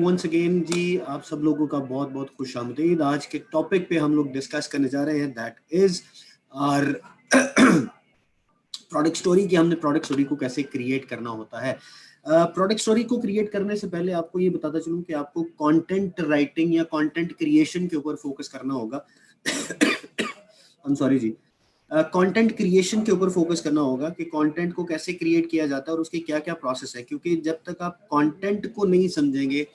Once again जी, आप सब लोगों का बहुत बहुत खुशामदीद। आज के टॉपिक पे हम लोग डिस्कस करने जा रहे हैं, that is our product story की। हमने प्रोडक्ट स्टोरी को कैसे क्रिएट करना होता है। प्रोडक्ट स्टोरी को क्रिएट करने से पहले आपको ये बताता चलूं कि आपको कंटेंट राइटिंग या कंटेंट क्रिएशन के ऊपर फोकस करना होगा। आई एम सॉरी जी, कंटेंट क्रिएशन के ऊपर फोकस करना होगा कि कंटेंट को कैसे क्रिएट किया जाता है और उसके क्या क्या प्रोसेस है। क्योंकि जब तक आप कंटेंट को नहीं समझेंगे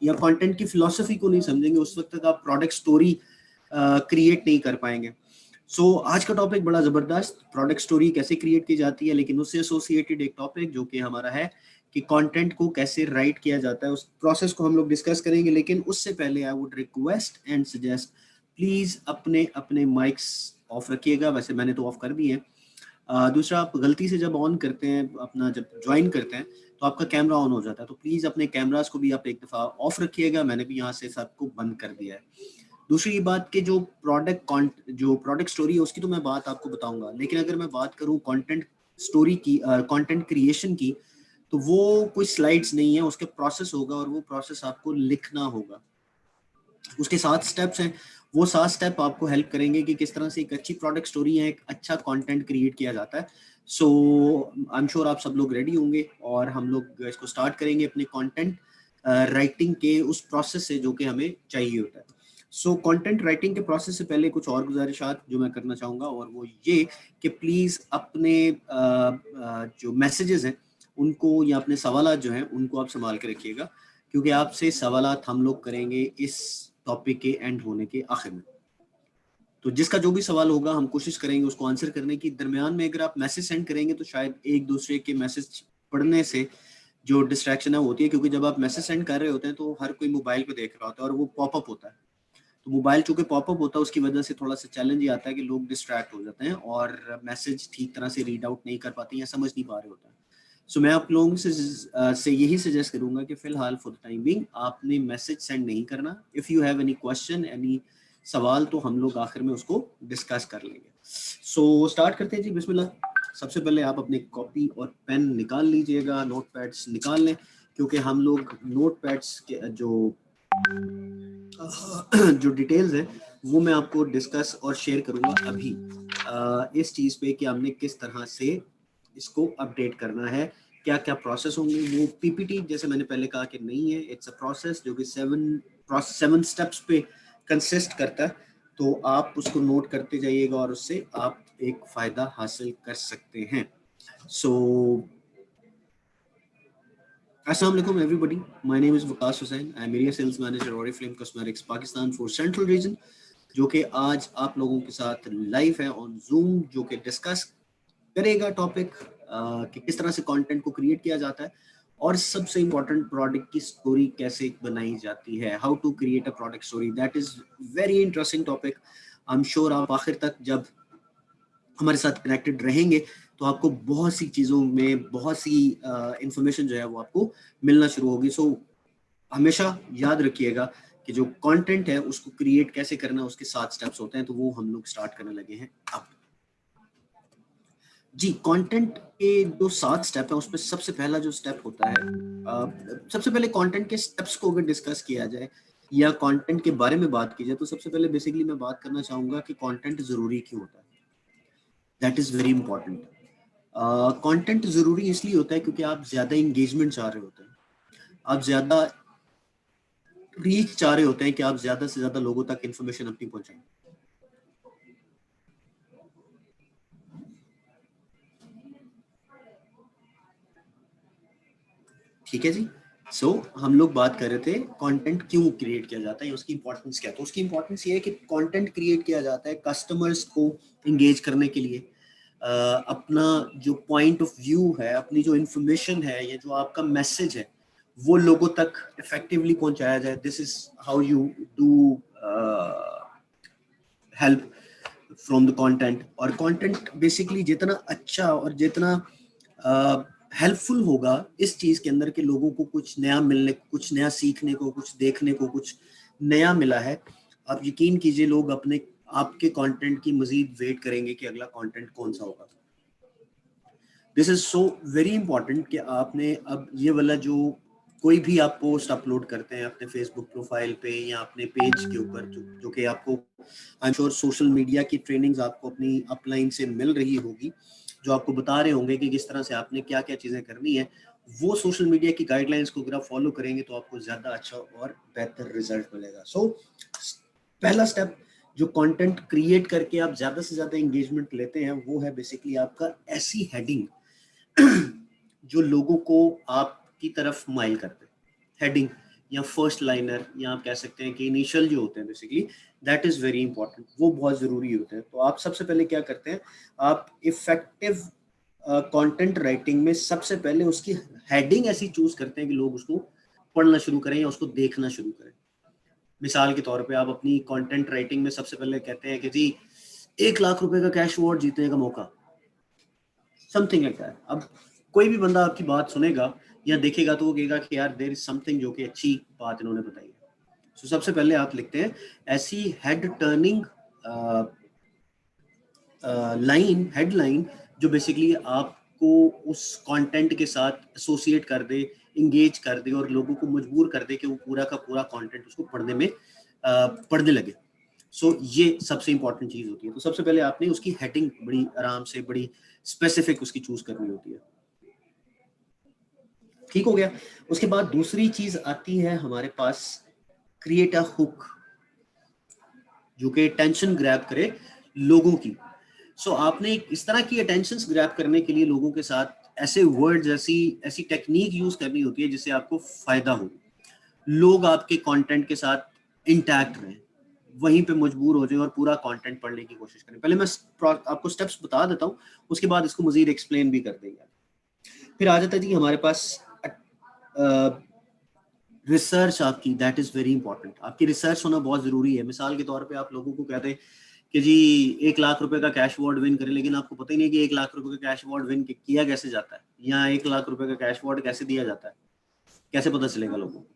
या कंटेंट की फिलॉसफी को नहीं समझेंगे, उस वक्त तक आप प्रोडक्ट स्टोरी क्रिएट नहीं कर पाएंगे। सो आज का टॉपिक बड़ा ज़बरदस्त, प्रोडक्ट स्टोरी कैसे क्रिएट की जाती है, लेकिन उससे एसोसिएटेड एक टॉपिक जो कि हमारा है कि कंटेंट को कैसे राइट किया जाता है, उस प्रोसेस को हम लोग डिस्कस करेंगे। लेकिन उससे पहले I would request and suggest, please अपने अपने माइक्स ऑफ रखिएगा। वैसे मैंने तो ऑफ कर दी है। दूसरा, आप गलती से जब ऑन करते हैं, अपना जब ज्वाइन करते हैं तो आपका कैमरा ऑन हो जाता है, तो प्लीज़ अपने कैमरास को भी आप एक दफ़ा ऑफ रखिएगा। मैंने भी यहाँ से सबको बंद कर दिया है। दूसरी बात कि जो प्रोडक्ट स्टोरी है उसकी तो मैं बात आपको बताऊंगा, लेकिन अगर मैं बात करूं कंटेंट स्टोरी की, कंटेंट क्रिएशन की, तो वो कोई स्लाइड्स नहीं है, उसके प्रोसेस होगा और वो प्रोसेस आपको लिखना होगा। उसके 7 स्टेप्स हैं। वो 7 स्टेप आपको हेल्प करेंगे कि किस तरह से एक अच्छी प्रोडक्ट स्टोरी है, एक अच्छा कंटेंट क्रिएट किया जाता है। सो आई एम श्योर आप सब लोग रेडी होंगे और हम लोग इसको स्टार्ट करेंगे अपने कंटेंट राइटिंग के उस प्रोसेस से जो कि हमें चाहिए होता है। सो कंटेंट राइटिंग के प्रोसेस से पहले कुछ और गुजारिशात जो मैं करना चाहूँगा, और वो ये कि प्लीज़ अपने जो मैसेजेस हैं उनको या अपने सवालात जो हैं उनको आप संभाल के रखिएगा, क्योंकि आपसे सवालात हम लोग करेंगे इस टॉपिक के एंड होने के आखिर में। तो जिसका जो भी सवाल होगा हम कोशिश करेंगे उसको आंसर करने की। दरमियान में अगर आप मैसेज सेंड करेंगे तो शायद एक दूसरे के मैसेज पढ़ने से जो डिस्ट्रैक्शन है होती है, क्योंकि जब आप मैसेज सेंड कर रहे होते हैं तो हर कोई मोबाइल पे देख रहा होता है और वो पॉपअप होता है। तो मोबाइल चूंकि पॉपअप होता है, उसकी वजह से थोड़ा सा चैलेंज ये आता है कि लोग डिस्ट्रैक्ट हो जाते हैं और मैसेज ठीक तरह से रीड आउट नहीं कर पाते या समझ नहीं पा रहे होते हैं। सो मैं आप लोगों से यही सजेस्ट करूंगा कि फिलहाल फॉर द टाइम बिंग आपने मैसेज सेंड नहीं करना। If you have any question, any सवाल, तो हम लोग आखिर में उसको डिस्कस कर लेंगे। सो स्टार्ट करते हैं जी, बिस्मिल्लाह। सबसे पहले आप अपने कॉपी और पेन निकाल लीजिएगा, नोट पैड्स निकाल लें, क्योंकि हम लोग नोट पैड्स के जो डिटेल्स है वो मैं आपको डिस्कस और शेयर करूंगा अभी इस चीज़ पे कि हमने किस तरह से इसको अपडेट करना है, क्या क्या प्रोसेस होंगे। वो पीपीटी जैसे मैंने पहले कहा कि नहीं है, इट्स अ प्रोसेस जो कि 7 स्टेप्स पे कंसिस्ट करता है। तो आप उसको नोट करते जाइएगा और उससे आप एक फ़ायदा हासिल कर सकते हैं। सो अस्सलाम वालेकुम everybody, my name is Waqas Hussain, I am area sales manager Oriflame cosmetics Pakistan for central region, जो कि आज आप लोगों के साथ लाइव है ऑन जूम, जो कि डिस्कस करेगा टॉपिक कि किस तरह से कंटेंट को क्रिएट किया जाता है और सबसे इम्पोर्टेंट प्रोडक्ट की स्टोरी कैसे बनाई जाती है, how to create a product story. That is very interesting topic. I am sure आप आखिर तक जब हमारे साथ कनेक्टेड रहेंगे तो आपको बहुत सी चीज़ों में बहुत सी इंफॉर्मेशन जो है वो आपको मिलना शुरू होगी। सो हमेशा याद रखिएगा कि जो कंटेंट है उसको क्रिएट कैसे करना, उसके 7 स्टेप्स होते हैं। तो वो हम लोग स्टार्ट करने लगे हैं अब जी। कंटेंट के जो 7 स्टेप है उसमें सबसे पहला जो स्टेप होता है, सबसे पहले कंटेंट के स्टेप्स को अगर डिस्कस किया जाए या कंटेंट के बारे में बात की जाए, तो सबसे पहले बेसिकली मैं बात करना चाहूँगा कि कंटेंट ज़रूरी क्यों होता है। That is very important. Content ज़रूरी इसलिए होता है क्योंकि आप ज़्यादा इंगेजमेंट चाह रहे होते हैं, आप ज़्यादा रीच चाह रहे होते हैं कि आप ज़्यादा से ज़्यादा लोगों तक इंफॉर्मेशन अपनी पहुँचाएं। ठीक है जी। सो हम लोग बात कर रहे थे कंटेंट क्यों क्रिएट किया जाता है, उसकी इंपॉर्टेंस क्या है। तो उसकी इंपॉर्टेंस ये है कि कंटेंट क्रिएट किया जाता है कस्टमर्स को इंगेज करने के लिए। अपना जो पॉइंट ऑफ व्यू है, अपनी जो इंफॉर्मेशन है या जो आपका मैसेज है वो लोगों तक इफेक्टिवली पहुंचाया जाए। This is how you do help from the content. और कंटेंट बेसिकली जितना अच्छा और जितना हेल्पफुल होगा इस चीज़ के अंदर कि लोगों को कुछ नया मिलने, कुछ नया सीखने को, कुछ देखने को, कुछ नया मिला है, आप यकीन कीजिए लोग अपने आपके कंटेंट की मजीद वेट करेंगे कि अगला कंटेंट कौन सा होगा। This is so very important कि आपने अब ये वाला जो कोई भी आप पोस्ट अपलोड करते हैं अपने फेसबुक प्रोफाइल पे या अपने पेज के ऊपर, जो कि आपको आई एम श्योर सोशल मीडिया की ट्रेनिंग्स आपको अपनी अपलाइन से मिल रही होगी, जो आपको बता रहे होंगे कि किस तरह से आपने क्या क्या चीज़ें करनी है, वो सोशल मीडिया की गाइडलाइंस को अगर आप फॉलो करेंगे तो आपको ज़्यादा अच्छा और बेहतर रिजल्ट मिलेगा। सो पहला स्टेप जो कंटेंट क्रिएट करके आप ज़्यादा से ज़्यादा एंगेजमेंट लेते हैं वो है बेसिकली आपका ऐसी हेडिंग जो लोगों को आपकी तरफ माइल करते हैं। हेडिंग या फर्स्ट लाइनर या आप कह सकते हैं कि इनिशियल जो होते हैं basically that is very important, वो बहुत ज़रूरी होते हैं। तो आप सबसे पहले क्या करते हैं, आप इफेक्टिव कंटेंट राइटिंग में सबसे पहले उसकी हेडिंग ऐसी चूज करते हैं कि लोग उसको पढ़ना शुरू करें या उसको देखना शुरू करें। मिसाल के तौर पे आप अपनी कंटेंट राइटिंग में सबसे पहले कहते हैं कि जी 1 लाख रुपए का कैश अवार्ड जीतने का मौका, समथिंग लाइक दैट। अब कोई भी बंदा आपकी बात सुनेगा या देखेगा तो वो कहेगा कि यार देयर इज समथिंग, जो कि अच्छी बात इन्होंने बताई है। तो सबसे पहले आप लिखते हैं ऐसी हेड टर्निंग लाइन, हेडलाइन, जो बेसिकली आपको उस कंटेंट के साथ एसोसिएट कर दे, इंगेज कर दे और लोगों को मजबूर कर दे कि वो पूरा का पूरा कंटेंट उसको पढ़ने लगे। सो ये सबसे इंपॉर्टेंट चीज होती है। तो सबसे पहले आपने उसकी हेडिंग बड़ी आराम से, बड़ी स्पेसिफिक उसकी चूज करनी होती है। ठीक हो गया। उसके बाद दूसरी चीज आती है हमारे पास, क्रिएट अ हुक, जो कि टेंशन ग्रैब करे लोगों की। सो आपने इस तरह की अटेंशन ग्रैब करने के लिए लोगों के साथ ऐसे वर्ड्स, ऐसी ऐसी टेक्निक यूज करनी होती है जिससे आपको फायदा हो, लोग आपके कंटेंट के साथ इंटैक्ट रहें, वहीं पे मजबूर हो जाए और पूरा कंटेंट पढ़ने की कोशिश करें। पहले मैं आपको स्टेप्स बता देता हूँ, उसके बाद इसको मजीद एक्सप्लेन भी कर देंगे। फिर आ जाता है जी हमारे पास रिसर्च आपकी, दैट इज वेरी इंपॉर्टेंट। आपकी रिसर्च होना बहुत जरूरी है। मिसाल के तौर पे आप लोगों को कहते हैं कि जी 1 लाख रुपए का कैश अवार्ड विन करें, लेकिन आपको पता ही नहीं कि 1 लाख रुपए का कैश अवार्ड विन किया कैसे जाता है, या 1 लाख रुपए का कैश अवार्ड कैसे दिया जाता है, कैसे पता चलेगा लोगों को।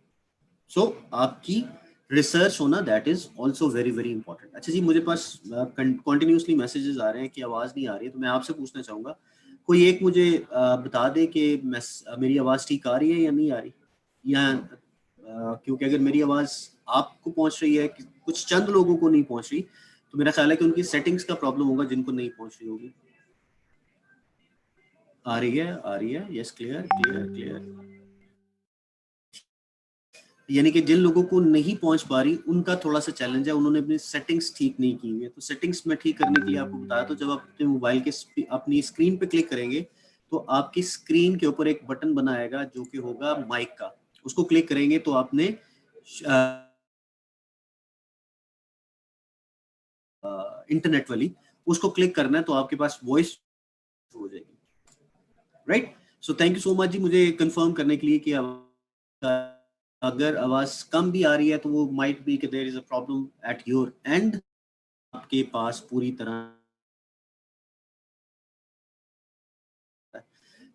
सो आपकी रिसर्च होना that is also very very important. अच्छा जी, मुझे पास कंटिन्यूसली मैसेजेस आ रहे हैं कि आवाज़ नहीं आ रही है, तो मैं आपसे पूछना चाहूँगा कोई एक मुझे बता दे कि मेरी आवाज़ ठीक आ रही है या नहीं आ रही, या क्योंकि अगर मेरी आवाज़ आपको पहुंच रही है, कुछ चंद लोगों को नहीं पहुंच रही, तो मेरा ख्याल है कि उनकी सेटिंग्स का प्रॉब्लम होगा, जिनको नहीं पहुंच रही होगी। आ रही है, आ रही है, यस, क्लियर क्लियर क्लियर। यानी कि जिन लोगों को नहीं पहुंच पा रही उनका थोड़ा सा चैलेंज है, उन्होंने अपनी सेटिंग्स ठीक नहीं की हुई है। तो सेटिंग्स में ठीक करने के लिए आपको बताया, तो जब आप अपने मोबाइल के अपनी स्क्रीन पे क्लिक करेंगे तो आपकी स्क्रीन के ऊपर एक बटन बना आएगा जो कि होगा माइक का। उसको क्लिक करेंगे तो आपने इंटरनेट वाली, उसको क्लिक करना है तो आपके पास वॉइस हो जाएगी, right. So thank you so much जी मुझे कंफर्म करने के लिए कि अगर आवाज कम भी आ रही है तो वो माइट बी कि there is a problem at your end, आपके पास पूरी तरह,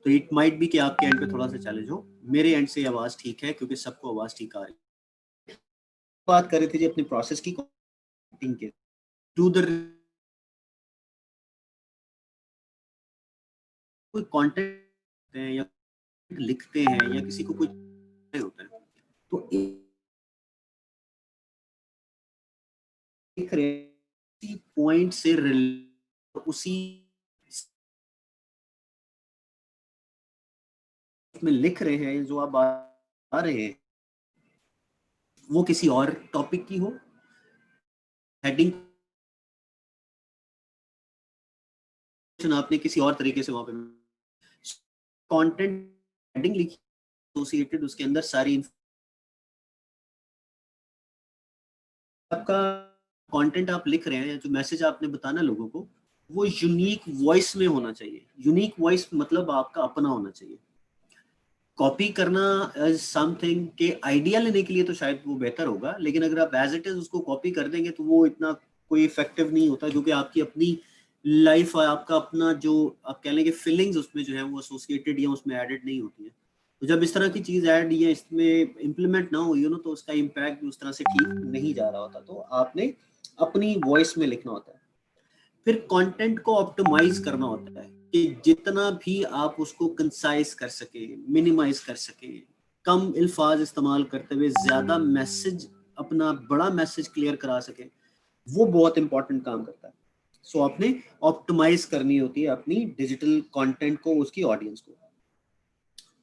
तो इट माइट बी कि आपके एंड पे थोड़ा सा चैलेंज हो। मेरे एंड से आवाज ठीक है क्योंकि सबको आवाज ठीक आ रही है। बात कर रहे थे जी अपने प्रोसेस की के टू द कोई कंटेंट हैं या लिखते हैं या किसी को कुछ होता है, तो एक पॉइंट से उसी में लिख रहे हैं, जो आप आ रहे हैं वो किसी और टॉपिक की हो, हेडिंग आपने किसी और तरीके से वहां पे कंटेंट हेडिंग लिखी एसोसिएटेड, उसके अंदर सारी आपका कंटेंट आप लिख रहे हैं, जो मैसेज आपने बताना लोगों को, वो यूनिक वॉइस में होना चाहिए। यूनिक वॉइस मतलब आपका अपना होना चाहिए। कॉपी करना एज समथिंग के आइडिया लेने के लिए तो शायद वो बेहतर होगा, लेकिन अगर आप एज इट इज उसको कॉपी कर देंगे तो वो इतना कोई इफेक्टिव नहीं होता, क्योंकि आपकी अपनी लाइफ, आपका अपना जो आप कह लेंगे फीलिंग्स उसमें जो है वो एसोसिएटेड या उसमें एडेड नहीं होती है। तो जब इस तरह की चीज ऐड या इसमें इम्प्लीमेंट ना हुई हो ना, तो उसका इम्पैक्ट भी उस तरह से ठीक नहीं जा रहा होता। तो आपने अपनी वॉइस में लिखना होता है। फिर कंटेंट को ऑप्टिमाइज करना होता है कि जितना भी आप उसको कंसाइज कर सके, मिनिमाइज कर सके, कम अल्फाज इस्तेमाल करते हुए ज्यादा मैसेज, अपना बड़ा मैसेज क्लियर करा सके, वो बहुत इंपॉर्टेंट काम करता है। सो आपने ऑप्टिमाइज करनी होती है अपनी डिजिटल कंटेंट को, उसकी ऑडियंस को।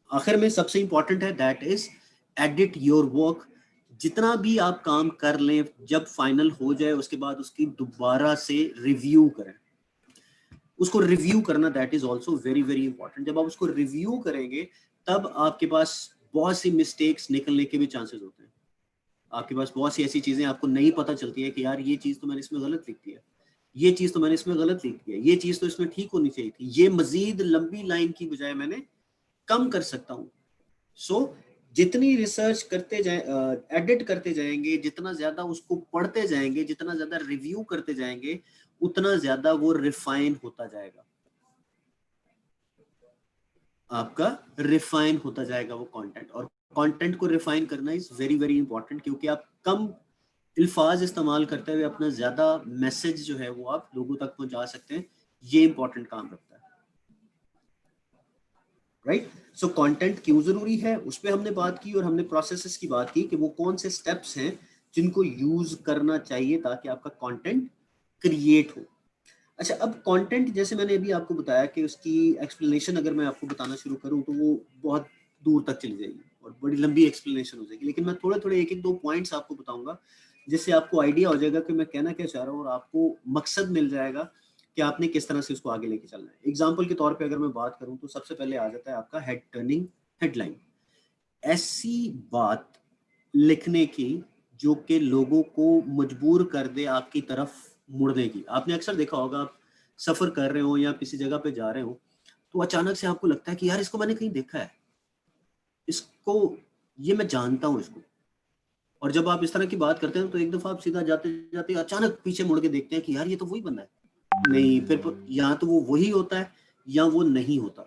आखिर में सबसे इंपॉर्टेंट है that is edit your work. जितना भी आप काम कर लें, जब फाइनल हो जाए उसके बाद उसकी दोबारा से रिव्यू करें। उसको रिव्यू करना that is also very very important. जब आप उसको रिव्यू करेंगे तब आपके पास बहुत सी मिस्टेक्स निकलने के भी चांसेस होते हैं। आपके पास बहुत सी ऐसी चीजें आपको नहीं पता चलती है कि यार ये चीज तो मैंने इसमें गलत लिख दिया, ये चीज तो मैंने इसमें गलत लिख दिया, ये चीज तो इसमें ठीक होनी चाहिए थी, ये मजीद लंबी लाइन की बजाय मैंने कम कर सकता हूँ। सो जितनी रिसर्च करते जाए, एडिट करते जाएंगे, जितना ज्यादा उसको पढ़ते जाएंगे, जितना ज्यादा रिव्यू करते जाएंगे, उतना ज्यादा वो रिफाइन होता जाएगा, आपका रिफाइन होता जाएगा वो कंटेंट। और कंटेंट को रिफाइन करना इज वेरी वेरी इंपॉर्टेंट, क्योंकि आप कम अल्फाज इस्तेमाल करते हुए अपना ज्यादा मैसेज जो है वो आप लोगों तक पहुंचा सकते हैं। ये इंपॉर्टेंट काम रखता है, राइट। सो कंटेंट क्यों जरूरी है उस पर हमने बात की, और हमने प्रोसेसेस की बात की कि वो कौन से स्टेप्स हैं जिनको यूज करना चाहिए ताकि आपका कंटेंट क्रिएट हो। अच्छा, अब कंटेंट जैसे मैंने अभी आपको बताया कि उसकी एक्सप्लेनेशन अगर मैं आपको बताना शुरू करूं तो वो बहुत दूर तक चली जाएगी और बड़ी लंबी एक्सप्लेनेशन हो जाएगी, लेकिन मैं थोड़े थोड़े एक एक दो पॉइंट्स आपको बताऊंगा जिससे आपको आइडिया हो जाएगा कि मैं कहना क्या चाह रहा हूँ, और आपको मकसद मिल जाएगा कि आपने किस तरह से उसको आगे लेके चलना है। एग्जाम्पल के तौर पर अगर मैं बात करूँ तो सबसे पहले आ जाता है आपका हेड टर्निंग हेडलाइन। ऐसी बात लिखने की जो कि लोगों को मजबूर कर दे आपकी तरफ मुड़ने की। आपने अक्सर देखा होगा, आप सफर कर रहे हो या किसी जगह पे जा रहे हो तो अचानक से आपको लगता है कि यार इसको मैंने कहीं देखा है, इसको, ये मैं जानता हूँ इसको। और जब आप इस तरह की बात करते हैं तो एक दफा आप सीधा जाते जाते अचानक पीछे मुड़ के देखते हैं कि यार ये तो वही बंदा है। नहीं, फिर या तो वो वही होता है या वो नहीं होता,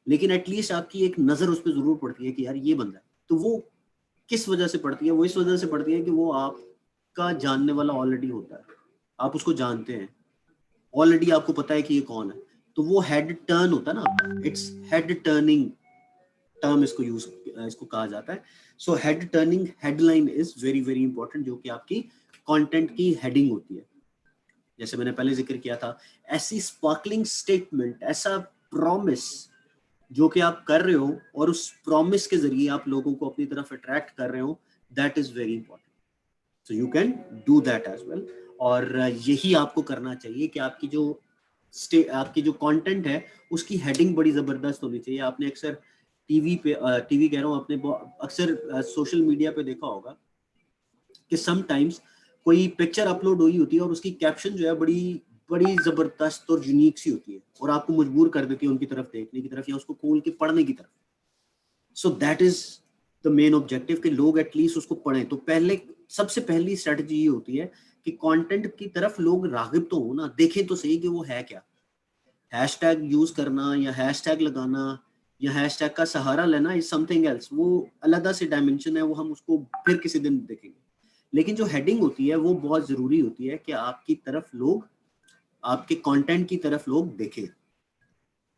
लेकिन एटलीस्ट आपकी एक नजर उस पर जरूर पड़ती है कि यार ये बंदा है। तो वो किस वजह से पड़ती है? वो इस वजह से पड़ती है कि वो आपका जानने वाला ऑलरेडी होता है, आप उसको जानते हैं, ऑलरेडी आपको पता है कि ये कौन है। तो वो हेड टर्न होता है ना, इट्स हेड टर्निंग टर्म इसको कहा जाता है। So head turning headline is very very important, जो कि आपकी कंटेंट की हेडिंग होती है। जैसे मैंने पहले जिक्र किया था, ऐसी स्पार्कलिंग स्टेटमेंट, ऐसा प्रॉमिस जो कि आप कर रहे हो और उस प्रॉमिस के जरिए आप लोगों को अपनी तरफ अट्रैक्ट कर रहे हो, that is very important. So you can do that as well. और यही आपको करना चाहिए कि आपकी जो कंटेंट है उसकी हेडिंग बड़ी जबरदस्त होनी चाहिए। आपने अक्सर टीवी कह रहा हूँ, आपने अक्सर सोशल मीडिया पे देखा होगा कि समटाइम्स कोई पिक्चर अपलोड हुई होती है और उसकी कैप्शन जो है बड़ी बड़ी जबरदस्त और यूनिक सी होती है और आपको मजबूर कर देती है उनकी तरफ देखने की तरफ या उसको खोल के पढ़ने की तरफ। So that is the main objective कि लोग एटलीस्ट उसको पढ़ें। तो सबसे पहली स्ट्रेटजी ये होती है कि कंटेंट की तरफ लोग रागिब तो हो ना, देखें तो सही कि वो है क्या। हैशटैग यूज करना या हैशटैग लगाना या हैशटैग का सहारा लेना इज समथिंग एल्स, वो अलग से डायमेंशन है, वो हम उसको फिर किसी दिन देखेंगे। लेकिन जो हेडिंग होती है वो बहुत जरूरी होती है कि आपकी तरफ लोग, आपके कंटेंट की तरफ लोग देखें,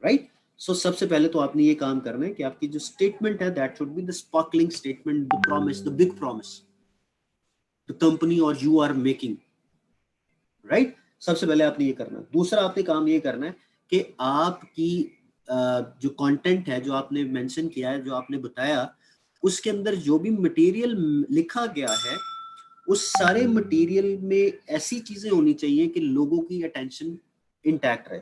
राइट। सो सबसे पहले तो आपने ये काम करना है कि आपकी जो स्टेटमेंट है that should be the sparkling statement, the promise, the big promise the company और यू आर मेकिंग, राइट। सबसे पहले आपने ये करना है। दूसरा आपने काम ये करना है कि आपकी जो कंटेंट है, जो आपने मेंशन किया है, जो आपने बताया, उसके अंदर जो भी मटेरियल लिखा गया है उस सारे मटेरियल में ऐसी चीजें होनी चाहिए कि लोगों की अटेंशन इंटैक्ट रहे,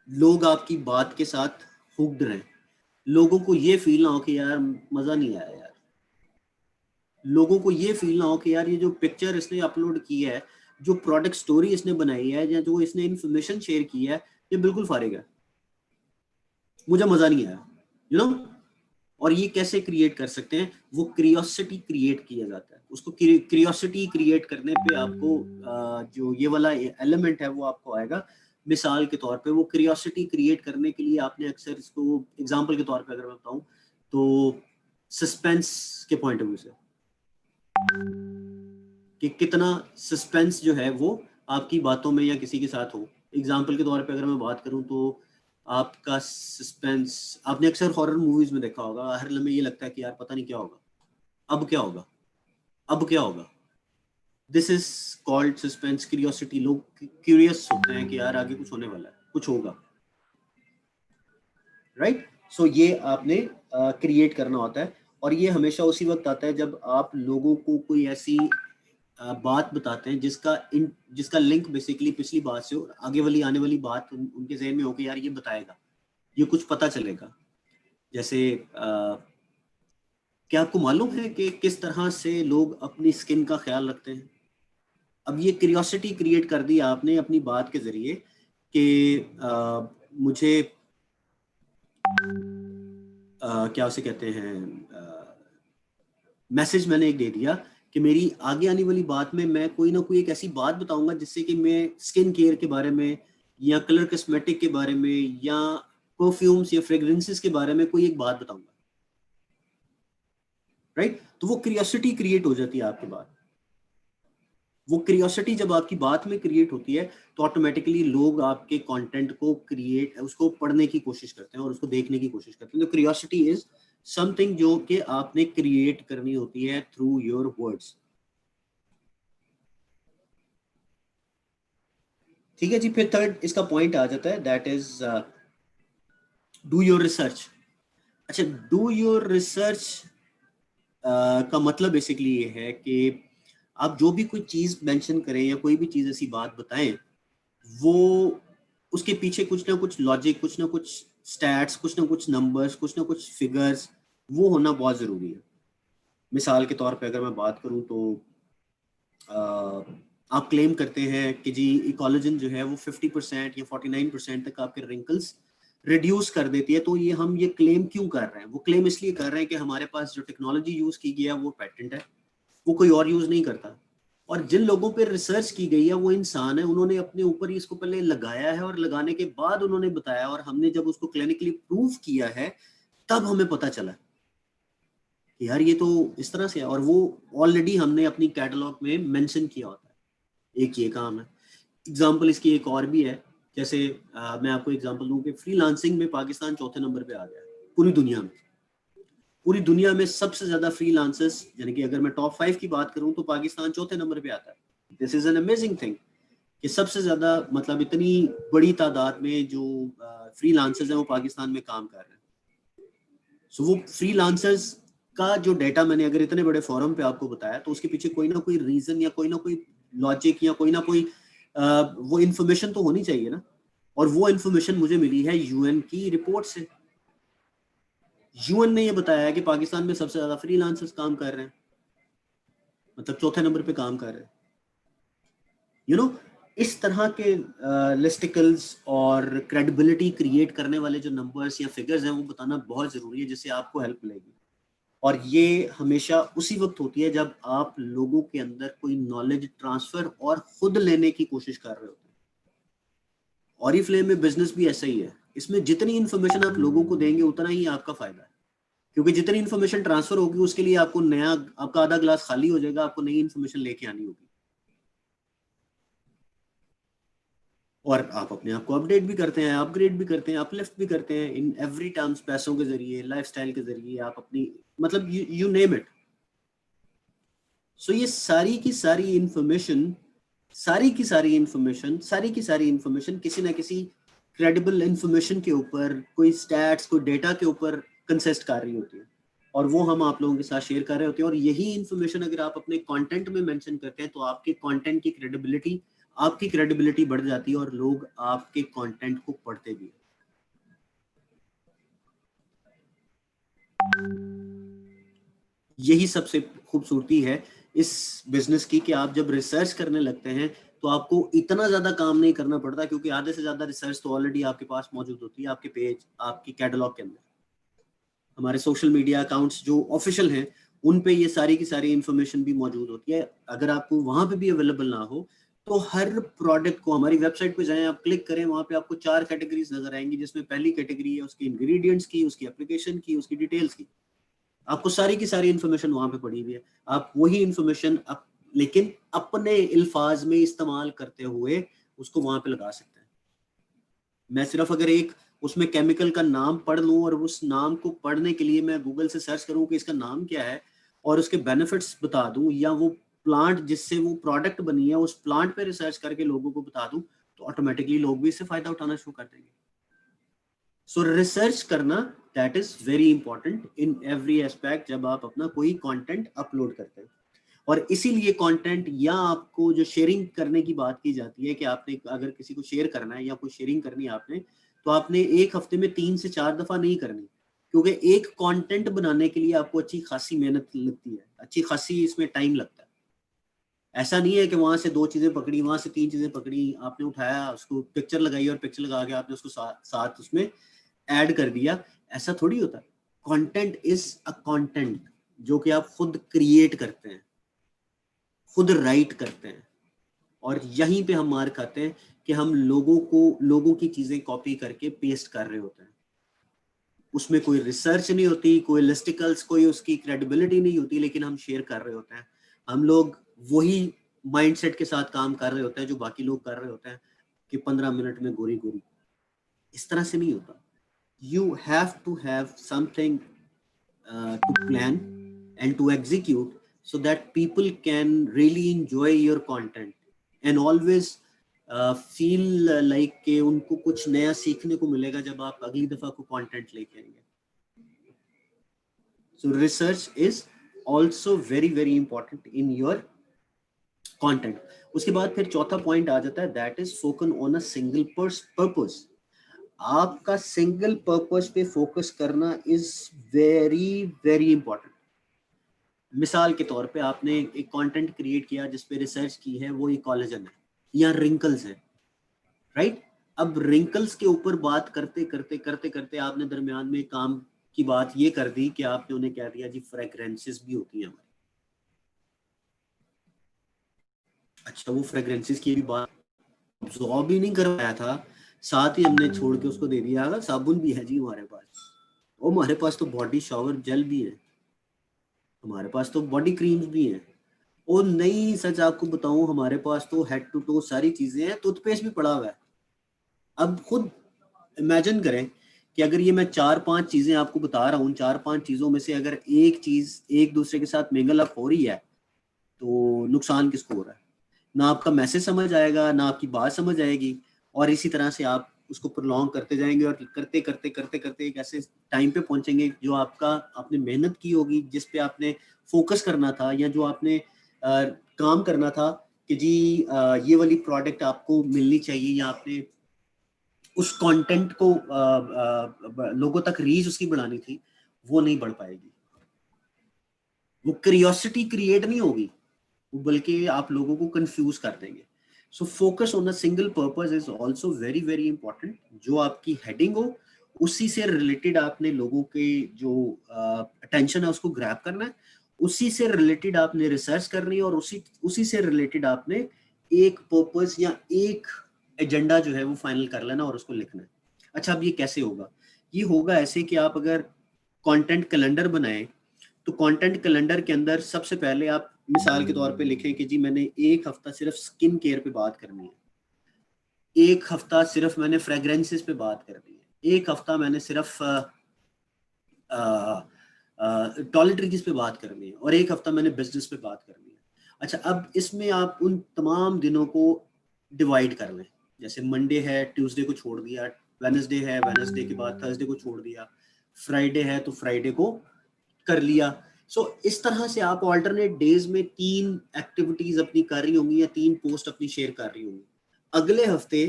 लोग आपकी बात के साथ हुक्ड रहे, लोगों को ये फील ना हो कि यार मजा नहीं आया यार, लोगों को ये फील ना हो कि यार ये जो पिक्चर इसने अपलोड की है, जो प्रोडक्ट स्टोरी इसने बनाई है या जो इसने इंफॉर्मेशन शेयर की है, ये बिल्कुल फारिग है, मुझे मजा नहीं आया, यू नो। और ये कैसे क्रिएट कर सकते हैं? वो क्रियोसिटी क्रिएट किया जाता है। उसको क्रियोसिटी क्रिएट करने पे आपको जो ये वाला एलिमेंट है वो आपको आएगा। मिसाल के तौर पे वो क्रियोसिटी क्रिएट करने के लिए आपने अक्सर इसको एग्जांपल के तौर पे अगर मैं बताऊं तो सस्पेंस के पॉइंट ऑफ व्यू से कि कितना सस्पेंस जो है वो आपकी बातों में या किसी के साथ हो। एग्जाम्पल के तौर पे अगर मैं बात करूं तो आपका सस्पेंस, आपने अक्सर हॉरर मूवीज में देखा होगा, हर लम्हे ये लगता है कि यार पता नहीं क्या होगा, अब क्या होगा, अब क्या होगा। This is called suspense curiosity. लोग क्यूरियस होते हैं कि यार आगे कुछ होने वाला है, कुछ होगा, राइट। सो ये आपने क्रिएट करना होता है, और ये हमेशा उसी वक्त आता है जब आप लोगों को कोई ऐसी बात बताते हैं जिसका लिंक बेसिकली पिछली बात से और आगे वाली आने वाली बात उनके जहन में हो कि यार ये बताएगा, ये कुछ पता चलेगा। जैसे क्या आपको मालूम है कि किस तरह से लोग अपनी स्किन का ख्याल रखते हैं? अब ये क्यूरियोसिटी क्रिएट कर दी आपने अपनी बात के जरिए कि मुझे क्या उसे कहते हैं, मैसेज मैंने एक दे दिया कि मेरी आगे आने वाली बात में मैं कोई ना कोई एक ऐसी बात बताऊंगा जिससे कि मैं स्किन केयर के बारे में या कलर कॉस्मेटिक के बारे में या परफ्यूम्स या फ्रेग्रेंसेस के बारे में कोई एक बात बताऊंगा, राइट। तो वो क्यूरियोसिटी क्रिएट हो जाती है आपके बात। वो क्यूरियोसिटी जब आपकी बात में क्रिएट होती है तो ऑटोमेटिकली लोग आपके कंटेंट को क्रिएट, उसको पढ़ने की कोशिश करते हैं और उसको देखने की कोशिश करते हैं। तो क्यूरियोसिटी इज समथिंग जो कि आपने क्रिएट करनी होती है थ्रू योर वर्ड्स। ठीक है जी। फिर थर्ड इसका पॉइंट आ जाता है, that is do your research. अच्छा, डू योर रिसर्च का मतलब बेसिकली ये है कि आप जो भी कोई चीज मेंशन करें या कोई भी चीज ऐसी बात बताएं, वो उसके पीछे कुछ ना कुछ लॉजिक, कुछ ना कुछ स्टैट्स, कुछ ना कुछ नंबर्स, कुछ ना कुछ फिगर्स, वो होना बहुत ज़रूरी है। मिसाल के तौर पे अगर मैं बात करूं तो आप क्लेम करते हैं कि जी कोलेजन जो है वो 50% या 49% तक आपके रिंकल्स रिड्यूस कर देती है। तो ये क्लेम क्यों कर रहे हैं? वो क्लेम इसलिए कर रहे हैं कि हमारे पास जो टेक्नोलॉजी यूज़ की गई है वो पेटेंट है, वो कोई और यूज़ नहीं करता। और जिन लोगों पे रिसर्च की गई है वो इंसान है, उन्होंने अपने ऊपर ही इसको पहले लगाया है और लगाने के बाद उन्होंने बताया, और हमने जब उसको क्लिनिकली प्रूव किया है तब हमें पता चला कि यार ये तो इस तरह से है। और वो ऑलरेडी हमने अपनी कैटलॉग में मेंशन किया होता है। एक ये काम है। एग्जाम्पल इसकी एक और भी है। जैसे मैं आपको एग्जाम्पल दूं कि फ्रीलांसिंग में पाकिस्तान चौथे नंबर पे आ गया है पूरी दुनिया में। पूरी दुनिया में सबसे ज्यादा फ्रीलांसर्स, यानी कि अगर मैं टॉप 5 की बात करूं तो पाकिस्तान चौथे नंबर पे आता है। This is an amazing thing कि सबसे ज्यादा, मतलब इतनी बड़ी तादाद में जो फ्रीलांसर्स हैं वो पाकिस्तान में काम कर रहे हैं। सो वो फ्रीलांसर्स का जो डेटा मैंने अगर इतने बड़े फोरम पे आपको बताया तो उसके पीछे कोई ना कोई रीजन या कोई ना कोई लॉजिक या कोई ना कोई वो इन्फॉर्मेशन तो होनी चाहिए ना। और वो इन्फॉर्मेशन मुझे मिली है यूएन की रिपोर्ट से। यूएन ने ये बताया है कि पाकिस्तान में सबसे ज्यादा फ्रीलांसर्स काम कर रहे हैं, मतलब चौथे नंबर पे काम कर रहे हैं। यू नो, इस तरह के लिस्टिकल्स और क्रेडिबिलिटी क्रिएट करने वाले जो नंबर्स या फिगर्स हैं वो बताना बहुत जरूरी है, जिससे आपको हेल्प मिलेगी। और ये हमेशा उसी वक्त होती है जब आप लोगों के अंदर कोई नॉलेज ट्रांसफर और खुद लेने की कोशिश कर रहे होते हैं। ऑरिफ्लेम में बिजनेस भी ऐसा ही है। इसमें जितनी इंफॉर्मेशन आप लोगों को देंगे उतना ही आपका फायदा है, क्योंकि जितनी इन्फॉर्मेशन ट्रांसफर होगी उसके लिए आपको नया, आपका आधा ग्लास खाली हो जाएगा, आपको नई इन्फॉर्मेशन लेके आनी होगी। और आप अपने आप को अपडेट भी करते हैं, अपग्रेड भी करते हैं, अपलिफ्ट भी करते हैं इन एवरी टर्म्स, पैसों के जरिए, लाइफस्टाइल के जरिए, आप अपनी, मतलब यू नेम इट। सो ये सारी की सारी इंफॉर्मेशन, सारी की सारी इंफॉर्मेशन किसी ना किसी क्रेडिबल इंफॉर्मेशन के ऊपर, कोई स्टैट्स, कोई डेटा के ऊपर कंसिस्ट कर रही होती है, और वो हम आप लोगों के साथ शेयर कर रहे होते हैं। और यही इंफॉर्मेशन अगर आप अपने कंटेंट में मेंशन करते हैं तो आपके कंटेंट की क्रेडिबिलिटी, आपकी क्रेडिबिलिटी बढ़ जाती है और लोग आपके कंटेंट को पढ़ते भी हैं। यही सबसे खूबसूरती है इस बिजनेस की कि आप जब रिसर्च करने लगते हैं तो आपको इतना ज्यादा काम नहीं करना पड़ता, क्योंकि आधे से ज्यादा रिसर्च तो ऑलरेडी आपके पास मौजूद होती है, आपके पेज, आपकी कैटलॉग के अंदर। हमारे सोशल मीडिया अकाउंट्स जो ऑफिशियल हैं उन पे ये सारी की सारी इंफॉर्मेशन भी मौजूद होती है। अगर आपको वहां पे भी अवेलेबल ना हो तो हर प्रोडक्ट को हमारी वेबसाइट पे जाएं, आप क्लिक करें, वहां पे आपको 4 कैटेगरीज नजर आएंगी, जिसमें पहली कैटेगरी है उसकी इंग्रेडिएंट्स की, उसकी एप्लीकेशन की, उसकी डिटेल्स की। आपको सारी की सारी इंफॉर्मेशन वहां पे पड़ी हुई है। आप वही इंफॉर्मेशन लेकिन अपने अल्फाज में इस्तेमाल करते हुए उसको वहां पे लगा सकते हैं। मैं सिर्फ अगर एक उसमें केमिकल का नाम पढ़ लूं और उस नाम को पढ़ने के लिए मैं गूगल से सर्च करूं कि इसका नाम क्या है और उसके बेनिफिट्स बता दूं, या वो प्लांट जिससे वो प्रोडक्ट बनी है उस प्लांट पे रिसर्च करके लोगों को बता दूं, तो ऑटोमेटिकली लोग भी इससे फायदा उठाना शुरू कर देंगे। सो रिसर्च करना that is very important in every aspect जब आप अपना कोई कंटेंट अपलोड करते हैं। और इसीलिए कंटेंट या आपको जो शेयरिंग करने की बात की जाती है कि आपने अगर किसी को शेयर करना है या कोई शेयरिंग करनी है आपने, तो आपने एक हफ्ते में 3 से 4 दफा नहीं करनी, क्योंकि एक कंटेंट बनाने के लिए आपको अच्छी खासी मेहनत लगती है, अच्छी खासी इसमें टाइम लगता है। ऐसा नहीं है कि वहां से 2 चीजें पकड़ी, वहां से 3 चीजें पकड़ी, आपने उठाया उसको पिक्चर लगाई और पिक्चर लगा के आपने उसको साथ उसमें ऐड कर दिया, ऐसा थोड़ी होता है। कंटेंट इज अ कंटेंट जो कि आप खुद क्रिएट करते हैं, खुद राइट करते हैं, और यहीं पे हम मार खाते हैं कि हम लोगों की चीजें कॉपी करके पेस्ट कर रहे होते हैं। उसमें कोई रिसर्च नहीं होती, कोई लिस्टिकल्स, कोई उसकी क्रेडिबिलिटी नहीं होती, लेकिन हम शेयर कर रहे होते हैं। हम लोग वही माइंडसेट के साथ काम कर रहे होते हैं जो बाकी लोग कर रहे होते हैं कि 15 मिनट में गोरी गोरी। इस तरह से नहीं होता। You have to have something to plan and to execute so that people can really enjoy your content and always feel like कि उनको कुछ नया सीखने को मिलेगा जब आप अगली दफा को कंटेंट लेके आएंगे। So research is also very very important in your content. उसके बाद फिर चौथा पॉइंट आ जाता है, that is focus on a single purpose. आपका सिंगल पर्पस पे फोकस करना इज वेरी वेरी इंपॉर्टेंट। मिसाल के तौर पे आपने एक कंटेंट क्रिएट किया जिस पे रिसर्च की है, वो एक कोलेजन है या रिंकल्स है, राइट? अब रिंकल्स के ऊपर बात करते करते करते करते आपने दरमियान में काम की बात ये कर दी कि आपने उन्हें कह दिया जी फ्रेग्रेंसेस भी होती हैं हमारी। अच्छा, वो फ्रेग्रेंसेस की भी बात अब्सॉर्ब भी नहीं कर पाया था, साथ ही हमने छोड़ के उसको दे दिया साबुन भी है जी हमारे पास, और हमारे पास तो बॉडी शावर जेल भी है, हमारे पास तो बॉडी क्रीम्स भी हैं, और नहीं सच आपको बताऊं हमारे पास तो हेड टू टो सारी चीजें हैं, टूथपेस्ट भी पड़ा हुआ है। अब खुद इमेजिन करें कि अगर ये मैं 4-5 चीजें आपको बता रहा हूँ, 4-5 चीजों में से अगर एक चीज एक दूसरे के साथ मिंगल अप हो रही है तो नुकसान किसको हो रहा है? ना आपका मैसेज समझ आएगा, ना आपकी बात समझ आएगी, और इसी तरह से आप उसको प्रोलॉन्ग करते जाएंगे और करते करते करते करते एक ऐसे टाइम पे पहुंचेंगे जो आपने मेहनत की होगी, जिस पे आपने फोकस करना था या जो आपने काम करना था कि जी ये वाली प्रोडक्ट आपको मिलनी चाहिए, या आपने उस कंटेंट को लोगों तक रीच उसकी बढ़ानी थी, वो नहीं बढ़ पाएगी। वो क्यूरियोसिटी क्रिएट नहीं होगी, बल्कि आप लोगों को कंफ्यूज कर देंगे। So focus on a single purpose is also very very important. जो आपकी हेडिंग हो उसी से रिलेटेड आपने लोगों के जो अटेंशन है उसको ग्रैब करना है, उसी से रिलेटेड आपने रिसर्च करनी है, और उसी से रिलेटेड आपने एक पर्पस या एक एजेंडा जो है वो फाइनल कर लेना और उसको लिखना है। अच्छा, अब ये कैसे होगा? ये होगा ऐसे कि आप अगर कंटेंट कैलेंडर बनाएं तो कंटेंट कैलेंडर के अंदर सबसे पहले आप मिसाल के तौर पे लिखें कि जी मैंने एक हफ्ता सिर्फ स्किन केयर पे बात करनी है, एक हफ्ता सिर्फ मैंने फ्रेग्रेंसेस पे बात करनी है, एक हफ्ता मैंने सिर्फ टॉयलेटरीज पे बात करनी है, और एक हफ्ता मैंने बिजनेस पे बात करनी है। अच्छा, अब इसमें आप उन तमाम दिनों को डिवाइड कर लें, जैसे मंडे है ट्यूसडे को छोड़ दिया, वेडनेसडे है वेडनेसडे के बाद थर्सडे को छोड़ दिया, फ्राइडे है तो फ्राइडे को कर लिया। सो इस तरह से आप ऑल्टरनेट डेज में 3 एक्टिविटीज अपनी कर रही होंगी या 3 पोस्ट अपनी शेयर कर रही होंगी। अगले हफ्ते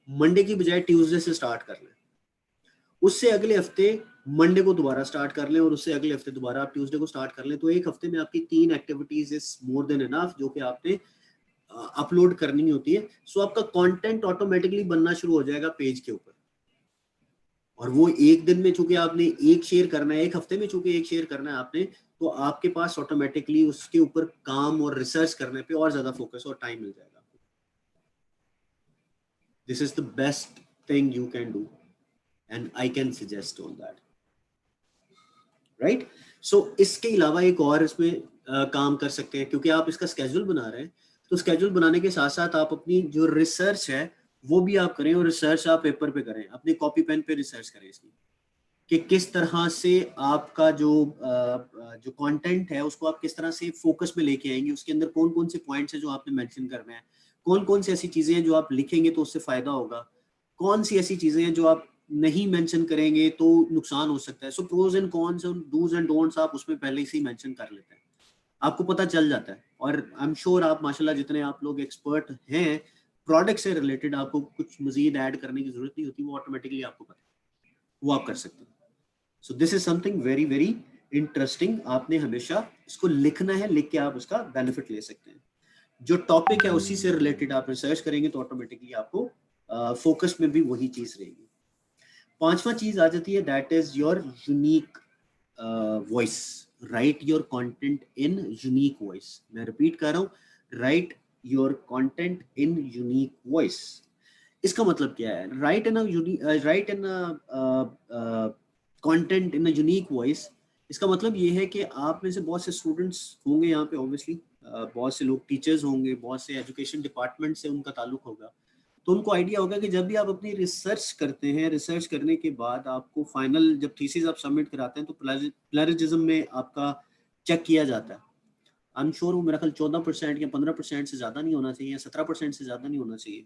मंडे की बजाय ट्यूसडे से स्टार्ट कर लें, उससे अगले हफ्ते मंडे को दोबारा स्टार्ट कर लें, और उससे अगले हफ्ते दोबारा आप ट्यूसडे को स्टार्ट कर लें। तो एक हफ्ते में आपकी 3 activities is more than enough जो कि आपने अपलोड करनी होती है। सो आपका कंटेंट ऑटोमेटिकली बनना शुरू हो जाएगा पेज के ऊपर, और वो एक दिन में चूंकि आपने एक शेयर करना है, एक हफ्ते में चूंकि एक शेयर करना है आपने, तो आपके पास ऑटोमेटिकली उसके ऊपर काम और रिसर्च करने पे और ज्यादा फोकस और टाइम मिल जाएगा। This is the best thing you can do and I can suggest on that, right? So इसके अलावा एक और इसमें काम कर सकते हैं, क्योंकि आप इसका स्केड्यूल बना रहे हैं, तो स्केड्यूल बनाने के साथ साथ आप अपनी जो रिसर्च है वो भी आप करें, और रिसर्च आप पेपर पे करें, अपने कॉपी पेन पे रिसर्च करें इसकी, कि किस तरह से आपका जो कंटेंट है उसको आप किस तरह से फोकस में लेके आएंगे, उसके अंदर कौन कौन से पॉइंट्स हैं जो आपने मेंशन करना है, कौन कौन सी ऐसी चीजें हैं जो आप लिखेंगे तो उससे फायदा होगा, कौन सी ऐसी चीजें हैं जो आप नहीं मेंशन करेंगे तो नुकसान हो सकता है। सो प्रोज एंड कॉन्स और डूज एंड डोंट्स आप उसमें पहले से ही मेंशन कर लेते हैं, आपको पता चल जाता है। और आई एम श्योर आप माशाल्लाह जितने आप लोग एक्सपर्ट हैं प्रोडक्ट से रिलेटेड, आपको कुछ मजीद ऐड करने की जरूरत नहीं होती, वो ऑटोमेटिकली आपको पता है, वो आप कर सकते हैं। So this is something very very interesting, आपने हमेशा इसको लिखना है, लिख के आप उसका बेनिफिट ले सकते हैं। जो टॉपिक है उसी से रिलेटेड आप रिसर्च करेंगे तो ऑटोमेटिकली आपको फोकस में भी वही चीज रहेगी। पांचवा चीज आ जाती है, that is your unique voice. Right your content in unique voice. मैं रिपीट कर रहा हूँ, right your content in unique voice. इसका मतलब क्या है? Right in content in unique voice, इसका मतलब ये है कि आप में से बहुत से स्टूडेंट्स होंगे यहाँ पे, ऑब्वियसली बहुत से लोग टीचर्स होंगे, बहुत से एजुकेशन डिपार्टमेंट से उनका ताल्लुक होगा, तो उनको आइडिया होगा कि जब भी आप अपनी रिसर्च करते हैं, रिसर्च करने के बाद आपको फाइनल जब थीसिस आप सबमिट कराते हैं तो प्लेजरिज्म में आपका चेक किया जाता है। आई एम श्योर वो मेरा ख्याल 14% या 15% से ज़्यादा नहीं होना चाहिए, 17% से ज़्यादा नहीं होना चाहिए।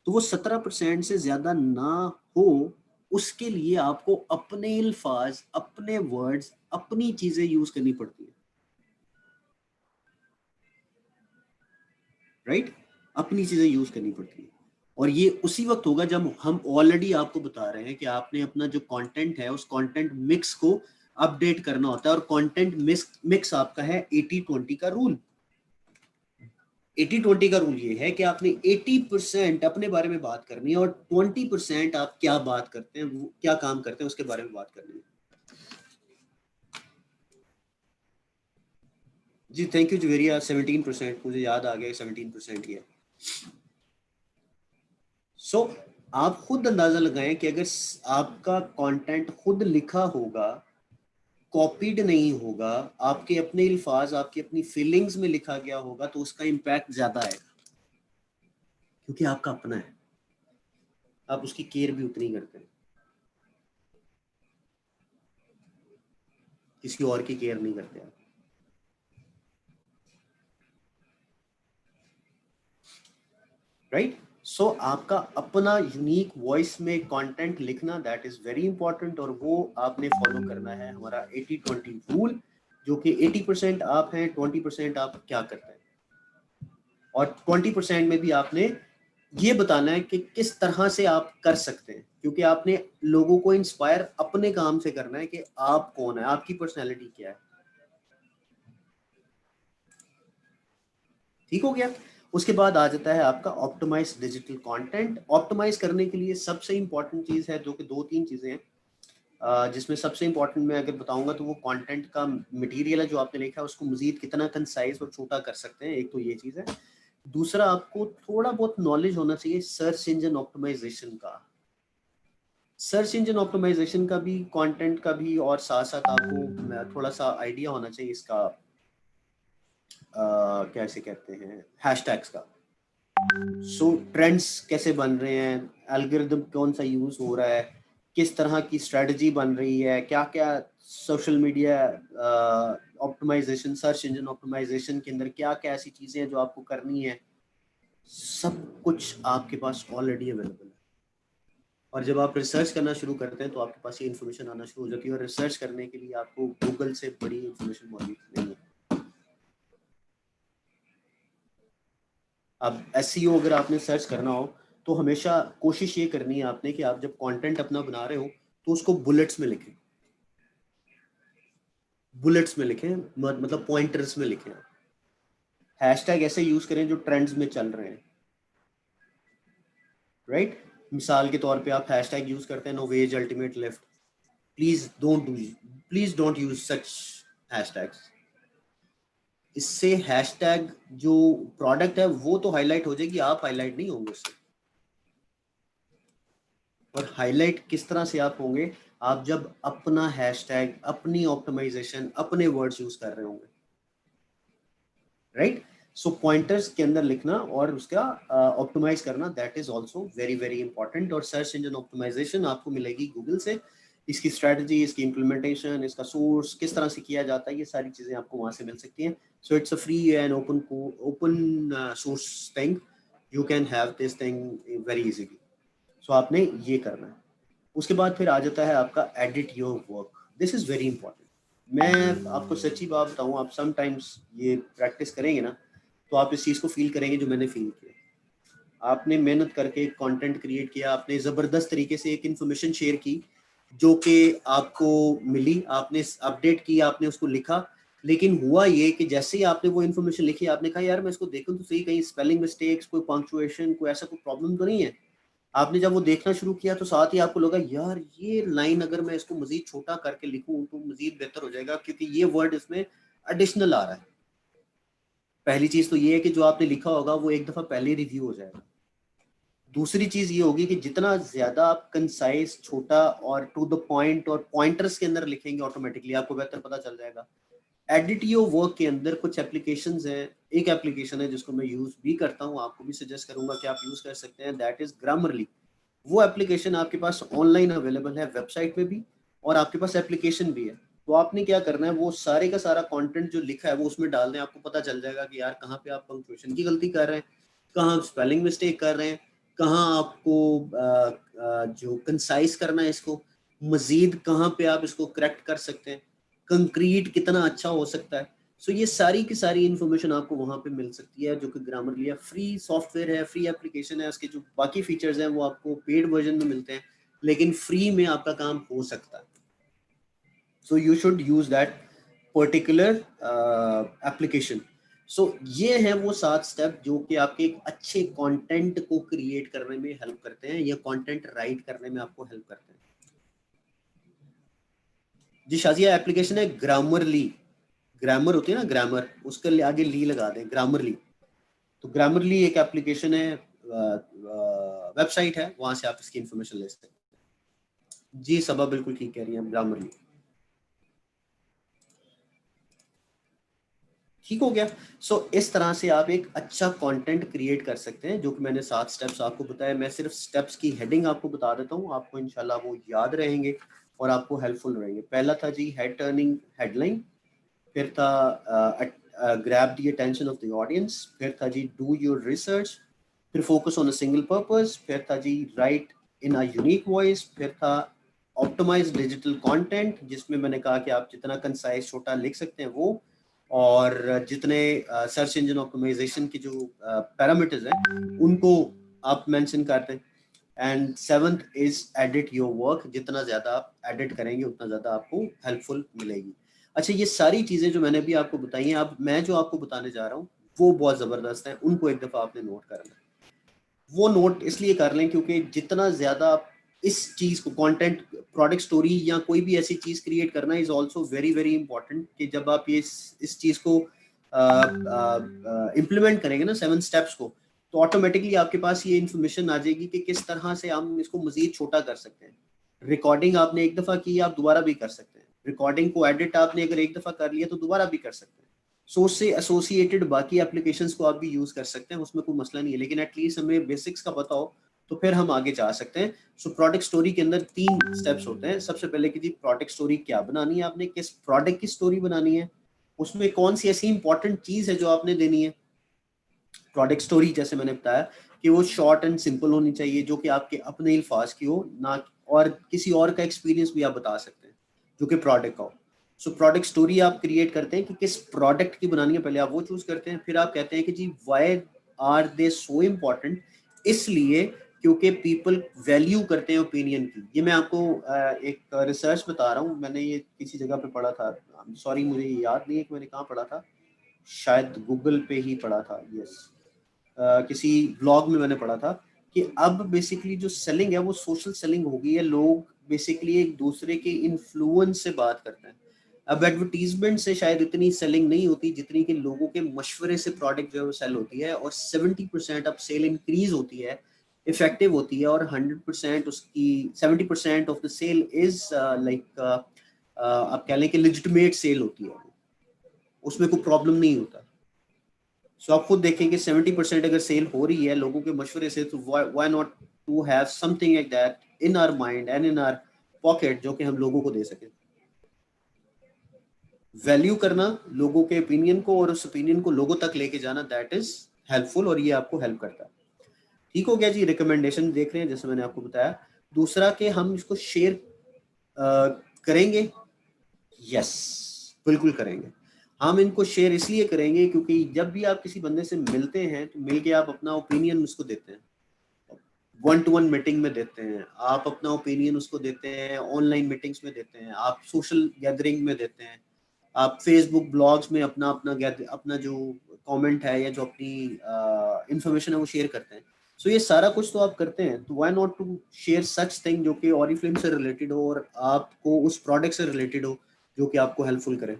तो वो 17% से ज़्यादा ना हो, उसके लिए आपको अपने अल्फाज, अपने वर्ड्स, अपनी चीज़ें यूज़ करनी पड़ती है। राइट, अपनी चीज़ें यूज़ करनी पड़ती है। और ये उसी वक्त होगा जब हम ऑलरेडी आपको बता रहे हैं कि आपने अपना जो कंटेंट है उस कंटेंट मिक्स को अपडेट करना होता है। और कंटेंट मिक्स आपका है 80-20 का रूल। 80-20 का रूल ये है कि आपने 80% अपने बारे में बात करनी है और 20% आप क्या बात करते हैं, वो क्या काम करते हैं उसके बारे में बात करनी है। जी थैंक यू जवेरिया, 17% मुझे याद आ गया, 17% ही है। सो आप खुद अंदाजा लगाएं कि अगर आपका कंटेंट खुद लिखा होगा, कॉपीड नहीं होगा, आपके अपने अल्फाज, आपकी अपनी फीलिंग्स में लिखा गया होगा, तो उसका इम्पैक्ट ज्यादा आएगा, क्योंकि आपका अपना है, आप उसकी केयर भी उतनी करते हैं, किसी और की केयर नहीं करते आप। राइट, सो आपका अपना यूनिक वॉइस में कंटेंट लिखना, दैट इज वेरी इंपॉर्टेंट, और वो आपने फॉलो करना है हमारा 80-20 रूल, जो कि 80% आप हैं, 20% आप क्या करते हैं, और 20% में भी आपने ये बताना है कि किस तरह से आप कर सकते हैं, क्योंकि आपने लोगों को इंस्पायर अपने काम से करना है कि आप कौन है, आपकी पर्सनैलिटी क्या है। ठीक हो गया। उसके बाद आ जाता है आपका ऑप्टिमाइज डिजिटल कंटेंट। ऑप्टिमाइज करने के लिए सबसे इंपॉर्टेंट चीज है, जो कि 2-3 चीजें हैं, जिसमें सबसे इंपॉर्टेंट मैं अगर बताऊंगा तो वो कंटेंट का मटेरियल है जो आपने लिखा है उसको मजीद कितना कंसाइज और छोटा कर सकते हैं, एक तो ये चीज है। दूसरा, आपको थोड़ा बहुत नॉलेज होना चाहिए सर्च इंजन ऑप्टिमाइजेशन का। सर्च इंजन ऑप्टिमाइजेशन का भी, कंटेंट का भी, और साथ साथ आपको थोड़ा सा आइडिया होना चाहिए इसका, कैसे कहते हैं, हैशटैग्स का। सो ट्रेंड्स कैसे बन रहे हैं, एल्गोरिदम कौन सा यूज हो रहा है, किस तरह की स्ट्रेटजी बन रही है, क्या क्या social media optimization, search engine optimization के अंदर क्या क्या ऐसी चीजें हैं जो आपको करनी है, सब कुछ आपके पास ऑलरेडी अवेलेबल है। और जब आप रिसर्च करना शुरू करते हैं तो आपके पास ये इन्फॉर्मेशन आना शुरू हो जाती है, और रिसर्च करने के लिए आपको गूगल से बड़ी इन्फॉर्मेशन मौजूद नहीं है। अब एसईओ अगर आपने सर्च करना हो तो हमेशा कोशिश ये करनी है आपने कि आप जब कंटेंट अपना बना रहे हो तो उसको बुलेट्स में लिखें, बुलेट्स में लिखें, मतलब पॉइंटर्स में लिखें। हैशटैग ऐसे यूज करें जो ट्रेंड्स में चल रहे हैं। राइट, मिसाल के तौर पे आप हैशटैग यूज करते हैं no ways ultimate left, please don't use such hashtags. इससे हैशटैग जो प्रोडक्ट है वो तो हाईलाइट हो जाएगी, आप हाईलाइट नहीं होंगे उससे। और हाईलाइट किस तरह से आप होंगे? आप जब अपना हैशटैग, अपनी ऑप्टिमाइजेशन, अपने वर्ड्स यूज कर रहे होंगे। राइट, सो पॉइंटर्स के अंदर लिखना और उसका ऑप्टिमाइज करना, that is also very very important. और सर्च इंजन ऑप्टिमाइजेशन आपको मिलेगी गूगल से, इसकी स्ट्रेटजी, इसकी इम्प्लीमेंटेशन, इसका सोर्स किस तरह से किया जाता है, ये सारी चीज़ें आपको वहाँ से मिल सकती हैं। So it's a free and open source thing, you can have this thing very easily. So आपने ये करना है। उसके बाद फिर आ जाता है आपका edit your work. This is very important. मैं आपको सच्ची बात बताऊँ, आप समटाइम्स ये प्रैक्टिस करेंगे ना तो आप इस चीज़ को फील करेंगे जो मैंने फील किया। आपने मेहनत करके कंटेंट क्रिएट किया, आपने ज़बरदस्त तरीके से एक इन्फॉर्मेशन शेयर की जो कि आपको मिली, आपने अपडेट की, आपने उसको लिखा, लेकिन हुआ ये कि जैसे ही आपने वो इन्फॉर्मेशन लिखी, आपने कहा यार मैं इसको देखूं तो सही, कहीं स्पेलिंग मिस्टेक्स, कोई पंक्चुएशन, कोई ऐसा कोई प्रॉब्लम तो नहीं है। आपने जब वो देखना शुरू किया तो साथ ही आपको लगा यार ये लाइन अगर मैं इसको मजीद छोटा करके लिखूं तो मजीद बेहतर हो जाएगा, क्योंकि ये वर्ड इसमें एडिशनल आ रहा है। पहली चीज तो ये है कि जो आपने लिखा होगा वो एक दफा पहले रिव्यू हो जाएगा। दूसरी चीज ये होगी कि जितना ज्यादा आप कंसाइज, छोटा और टू द पॉइंट और पॉइंटर्स के अंदर लिखेंगे, ऑटोमेटिकली आपको बेहतर पता चल जाएगा। एडिट योर वर्क के अंदर कुछ एप्लीकेशंस हैं। एक एप्लीकेशन है जिसको मैं यूज भी करता हूँ, आपको भी सजेस्ट करूंगा कि आप यूज कर सकते हैं, दैट इज ग्रामरली। वो एप्लीकेशन आपके पास ऑनलाइन अवेलेबल है, वेबसाइट पे भी, और आपके पास एप्लीकेशन भी है। तो आपने क्या करना है, वो सारे का सारा कंटेंट जो लिखा है वो उसमें डाल दें, आपको पता चल जाएगा कि यार कहाँ पे आप पंक्चुएशन की गलती कर रहे हैं, कहाँ स्पेलिंग मिस्टेक कर रहे हैं, कहाँ आपको जो कंसाइज करना है इसको मजीद, कहाँ पे आप इसको करेक्ट कर सकते हैं, कंक्रीट कितना अच्छा हो सकता है। सो ये सारी की सारी इन्फॉर्मेशन आपको वहाँ पे मिल सकती है, जो कि ग्रामरली है। फ्री सॉफ्टवेयर है, फ्री एप्लीकेशन है। उसके जो बाकी फीचर्स हैं वो आपको पेड वर्जन में मिलते हैं, लेकिन फ्री में आपका काम हो सकता है। So you should use that particular application. So ये है वो 7 स्टेप जो कि आपके एक अच्छे कंटेंट को क्रिएट करने में हेल्प करते हैं, या कंटेंट राइट करने में आपको हेल्प करते हैं। जी शाजिया, एप्लीकेशन है ग्रामरली। ग्रामर होती है ना, ग्रामर, उसके आगे ली लगा दें, ग्रामरली। तो ग्रामरली एक एप्लीकेशन है, वेबसाइट है, वहां से आप इसकी इंफॉर्मेशन ले सकते हैं। जी सबा बिल्कुल ठीक कह रही हैं, ग्रामरली ठीक हो गया। सो इस तरह से आप एक अच्छा कंटेंट क्रिएट कर सकते हैं, जो कि मैंने 7 स्टेप्स आपको बताया। मैं सिर्फ स्टेप्स की हेडिंग आपको बता देता हूँ, आपको इंशाल्लाह वो याद रहेंगे और आपको हेल्पफुल रहेंगे। पहला था जी हेड टर्निंग हेडलाइन, फिर था grab the attention of the audience, फिर था जी डू योर रिसर्च, फिर focus on a single purpose, फिर था जी write in a unique voice, फिर था ऑप्टिमाइज डिजिटल कंटेंट, जिसमें मैंने कहा कि आप जितना कंसाइज छोटा लिख सकते हैं वो, और जितने सर्च इंजन ऑप्टिमाइजेशन की जो पैरामीटर्स हैं उनको आप मेंशन करते हैं। And 7th is edit your work, जितना ज़्यादा आप एडिट करेंगे उतना ज़्यादा आपको हेल्पफुल मिलेगी। अच्छा, ये सारी चीज़ें जो मैंने अभी आपको बताई हैं, अब मैं जो आपको बताने जा रहा हूँ वो बहुत ज़बरदस्त है, उनको एक दफ़ा आपने नोट करना है। वो नोट इसलिए कर लें क्योंकि जितना ज़्यादा आप इस चीज़ को, कंटेंट, प्रोडक्ट स्टोरी या कोई भी ऐसी चीज़ क्रिएट करना is also very very important, कि जब आप ये इस चीज़ को इम्प्लीमेंट करेंगे ना 7 स्टेप्स को, तो ऑटोमेटिकली आपके पास ये इन्फॉर्मेशन आ जाएगी कि किस तरह से हम इसको मजीद छोटा कर सकते हैं। रिकॉर्डिंग आपने एक दफ़ा की, आप दोबारा भी कर सकते हैं। रिकॉर्डिंग को एडिट आपने अगर एक दफ़ा कर लिया तो दोबारा भी कर सकते हैं। सो उससे एसोसिएटेड बाकी एप्लीकेशंस को आप भी यूज़ कर सकते हैं, उसमें कोई मसला नहीं है, लेकिन एटलीस्ट हमें बेसिक्स का पता हो तो फिर हम आगे जा सकते हैं। सो प्रोडक्ट स्टोरी के अंदर 3 स्टेप्स होते हैं। सबसे पहले कि जी प्रोडक्ट स्टोरी क्या बनानी है, आपने किस प्रोडक्ट की स्टोरी बनानी है, उसमें कौन सी ऐसी इंपॉर्टेंट चीज़ है जो आपने देनी है। प्रोडक्ट स्टोरी जैसे मैंने बताया कि वो शॉर्ट एंड सिंपल होनी चाहिए, जो कि आपके अपने अल्फाज की हो ना, और किसी और का एक्सपीरियंस भी आप बता सकते हैं जो कि प्रोडक्ट का हो। सो प्रोडक्ट स्टोरी आप क्रिएट करते हैं कि किस प्रोडक्ट की बनानी है, पहले आप वो चूज करते हैं, फिर आप कहते हैं कि जी why are they so important, इसलिए क्योंकि पीपल वैल्यू करते हैं ओपिनियन की। ये मैं आपको एक रिसर्च बता रहा हूँ, मैंने ये किसी जगह पे पढ़ा था, सॉरी मुझे याद नहीं है कि मैंने कहाँ पढ़ा था, शायद गूगल पे ही पढ़ा था, यस, किसी ब्लॉग में मैंने पढ़ा था कि अब बेसिकली जो सेलिंग है वो सोशल सेलिंग हो गई है। लोग बेसिकली एक दूसरे के इन्फ्लुएंस से बात करते हैं। अब एडवर्टीजमेंट से शायद इतनी सेलिंग नहीं होती जितनी कि लोगों के मशवरे से प्रोडक्ट जो है वो सेल होती है, और 70% अब सेल इंक्रीज होती है, इफेक्टिव होती है, और 100% उसकी 70% of the sale is like आप कह लें कि लेजिटिमेट सेल होती है, उसमें कोई प्रॉब्लम नहीं होता। सो आप खुद देखेंगे 70% अगर सेल हो रही है लोगों के मशवरे से, तो why not to have something like that in our mind and in our pocket, जो कि हम लोगों को दे सकें। वैल्यू करना लोगों के ओपिनियन को और उस ओपिनियन को लोगों तक लेके जाना, दैट इज हेल्पफुल, और ये आपको हेल्प करता है। ठीक हो गया जी, रिकमेंडेशन देख रहे हैं जैसे मैंने आपको बताया। दूसरा कि हम इसको शेयर करेंगे, यस बिल्कुल करेंगे। हम इनको शेयर इसलिए करेंगे क्योंकि जब भी आप किसी बंदे से मिलते हैं तो मिलके आप अपना ओपिनियन उसको देते हैं, 1-to-1 मीटिंग में देते हैं, आप अपना ओपिनियन उसको देते हैं, ऑनलाइन मीटिंग्स में देते हैं, आप सोशल गैदरिंग में देते हैं, आप फेसबुक ब्लॉग्स में अपना अपना जो कमेंट है या जो अपनी इंफॉर्मेशन है वो शेयर करते हैं। सो ये सारा कुछ तो आप करते हैं, तो why not to share such thing जो कि ऑरिफ्लेम से रिलेटेड हो और आपको उस प्रोडक्ट से रिलेटेड हो जो कि आपको हेल्पफुल करे,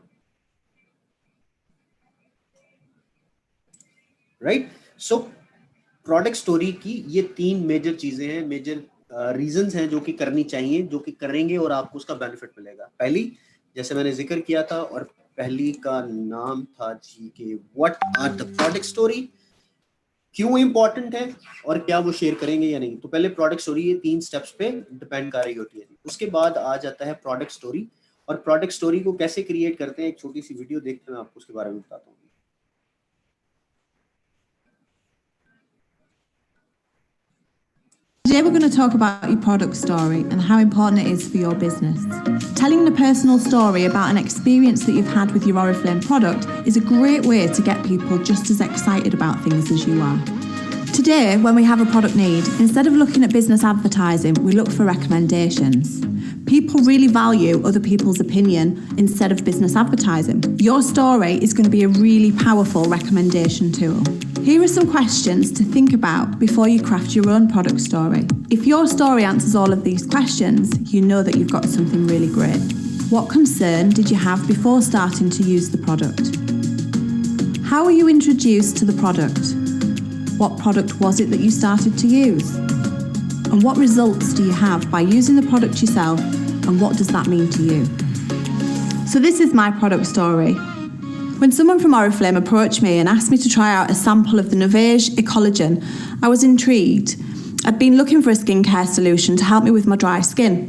राइट। सो प्रोडक्ट स्टोरी की ये 3 मेजर चीजें हैं, मेजर रीजंस हैं जो कि करनी चाहिए, जो कि करेंगे और आपको उसका बेनिफिट मिलेगा। पहली, जैसे मैंने जिक्र किया था, और पहली का नाम था जी के what are the product story, क्यों इंपॉर्टेंट है और क्या वो शेयर करेंगे या नहीं। तो पहले प्रोडक्ट स्टोरी, ये 3 स्टेप्स पे डिपेंड कर रही होती है। उसके बाद आ जाता है प्रोडक्ट स्टोरी, और प्रोडक्ट स्टोरी को कैसे क्रिएट करते हैं एक छोटी सी वीडियो देखते हैं, मैं आपको उसके बारे में बताता हूँ। Today we're going to talk about your product story and how important it is for your business. Telling a personal story about an experience that you've had with your Oriflame product is a great way to get people just as excited about things as you are. Today, when we have a product need, instead of looking at business advertising, we look for recommendations. People really value other people's opinion instead of business advertising. Your story is going to be a really powerful recommendation tool. Here are some questions to think about before you craft your own product story. If your story answers all of these questions, you know that you've got something really great. What concern did you have before starting to use the product? How were you introduced to the product? What product was it that you started to use? And what results do you have by using the product yourself, and what does that mean to you? So this is my product story. When someone from Oriflame approached me and asked me to try out a sample of the Novage Ecologen, I was intrigued. I'd been looking for a skincare solution to help me with my dry skin.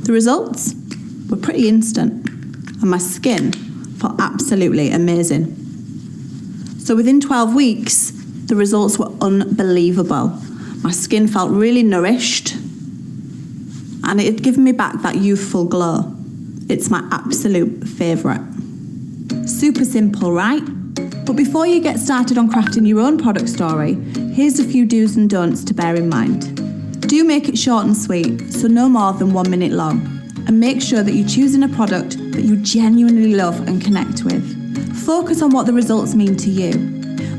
The results were pretty instant, and my skin felt absolutely amazing. So within 12 weeks, the results were unbelievable. My skin felt really nourished, and it had given me back that youthful glow. It's my absolute favourite. Super simple, right? But before you get started on crafting your own product story, here's a few do's and don'ts to bear in mind. Do make it short and sweet, so no more than 1 minute long. And make sure that you're choosing a product that you genuinely love and connect with. Focus on what the results mean to you.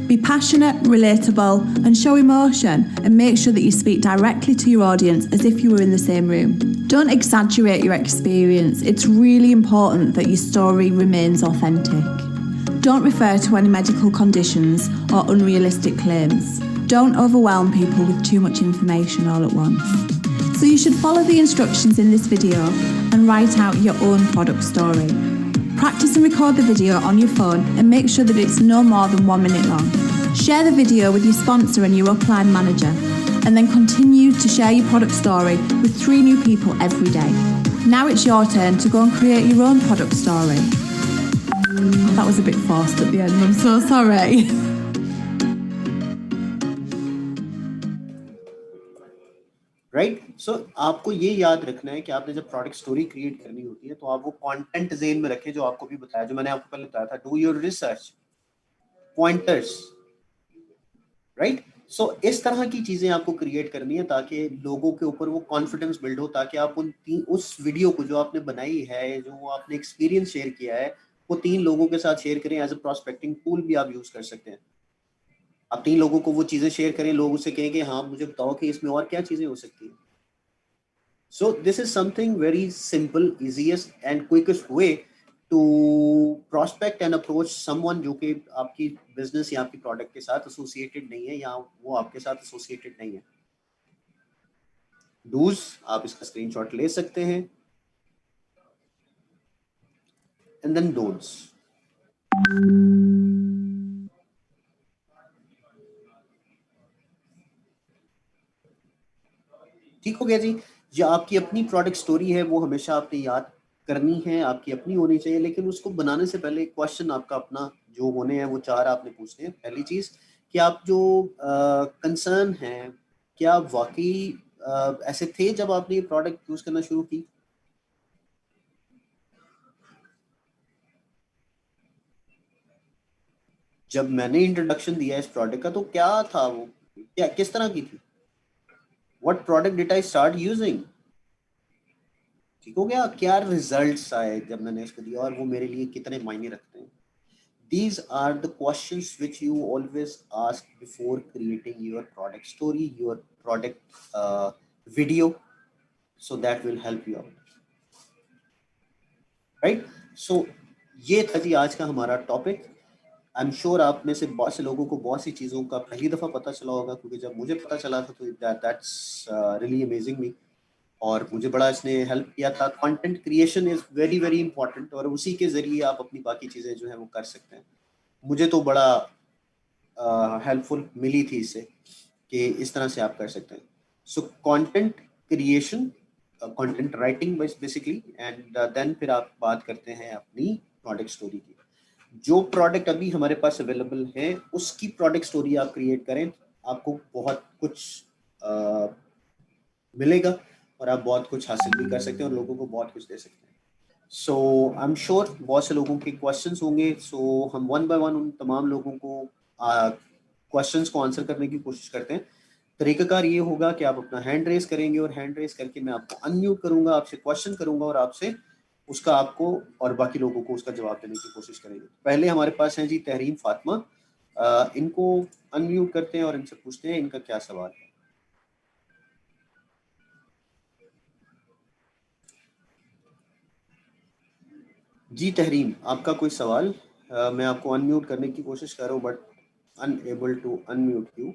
Be passionate, relatable, and show emotion, and make sure that you speak directly to your audience as if you were in the same room. Don't exaggerate your experience. It's really important that your story remains authentic. Don't refer to any medical conditions or unrealistic claims. Don't overwhelm people with too much information all at once. So you should follow the instructions in this video and write out your own product story. Practice and record the video on your phone and make sure that it's no more than 1 minute long. Share the video with your sponsor and your upline manager, and then continue to share your product story with 3 new people every day. Now it's your turn to go and create your own product story. That was a bit forced at the end, I'm so sorry. Right. So आपको ये याद रखना है कि आपने जब product story create करनी होती है तो आप वो कंटेंट ज़हन में रखें, जो आपको भी बताया, जो मैंने आपको पहले बताया था, do your research, pointers, right. So इस तरह की चीजें आपको क्रिएट करनी है ताकि लोगों के ऊपर वो कॉन्फिडेंस बिल्ड हो, ताकि आप उस वीडियो को जो आपने बनाई है, जो आपने एक्सपीरियंस शेयर किया है, वो 3 लोगों के साथ शेयर करें। एज अ प्रोस्पेक्टिंग टूल भी आप यूज कर सकते हैं। आप 3 लोगों को वो चीजें शेयर करें, लोग उससे कहें कि हाँ मुझे बताओ कि इसमें और क्या चीजें हो सकती हैं। So this is something very simple, easiest and quickest way to prospect and approach someone जो कि आपकी बिजनेस या आपकी प्रोडक्ट के साथ एसोसिएटेड नहीं है, या वो आपके साथ एसोसिएटेड नहीं है। डूज आप इसका स्क्रीनशॉट ले सकते हैं, एंड देन डोंट्स। ठीक हो गया जी। जो आपकी अपनी प्रोडक्ट स्टोरी है वो हमेशा आपने याद करनी है, आपकी अपनी होनी चाहिए, लेकिन उसको बनाने से पहले क्वेश्चन आपका अपना जो होने हैं वो 4 आपने पूछने हैं। पहली चीज कि आप जो कंसर्न हैं, क्या वाकई ऐसे थे जब आपने ये प्रोडक्ट यूज करना शुरू की? जब मैंने इंट्रोडक्शन दिया इस प्रोडक्ट का तो क्या था वो, क्या किस तरह की थी? What product did I start using? ठीक हो गया। क्या रिजल्ट्स आए जब मैंने इसको दिया और वो मेरे लिए कितने मायने रखते हैं? These are the questions which you always ask before creating your product story, your product video, so that will help you out, right? So ये था जी आज का हमारा टॉपिक। आई एम श्योर आप में से बहुत से लोगों को बहुत सी चीज़ों का पहली दफ़ा पता चला होगा, क्योंकि जब मुझे पता चला था तो दैट्स रियली अमेजिंग मी, और मुझे बड़ा इसने हेल्प किया था। Content creation is very very important, और उसी के ज़रिए आप अपनी बाकी चीज़ें जो है वो कर सकते हैं। मुझे तो बड़ा हेल्पफुल मिली थी इससे कि इस तरह से आप कर सकते हैं। So content creation, content writing basically, and then फिर आप बात करते हैं अपनी प्रोडक्ट स्टोरी की। जो प्रोडक्ट अभी हमारे पास अवेलेबल है उसकी प्रोडक्ट स्टोरी आप क्रिएट करें, आपको बहुत कुछ मिलेगा और आप बहुत कुछ हासिल भी कर सकते हैं और लोगों को बहुत कुछ दे सकते हैं। सो आई एम श्योर बहुत से लोगों के क्वेश्चंस होंगे, सो हम वन बाय वन उन तमाम लोगों को क्वेश्चंस को आंसर करने की कोशिश करते हैं। तरीकाकार ये होगा कि आप अपना हैंड रेस करेंगे और हैंड रेस करके मैं आपको अनम्यूट करूंगा, आपसे क्वेश्चन करूंगा और आपसे उसका आपको और बाकी लोगों को उसका जवाब देने की कोशिश करेंगे। पहले हमारे पास हैं जी तहरीम फातिमा, इनको अनम्यूट करते हैं और इनसे पूछते हैं इनका क्या सवाल है। जी तहरीम, आपका कोई सवाल? मैं आपको अनम्यूट करने की कोशिश कर रहा हूँ but unable to unmute you.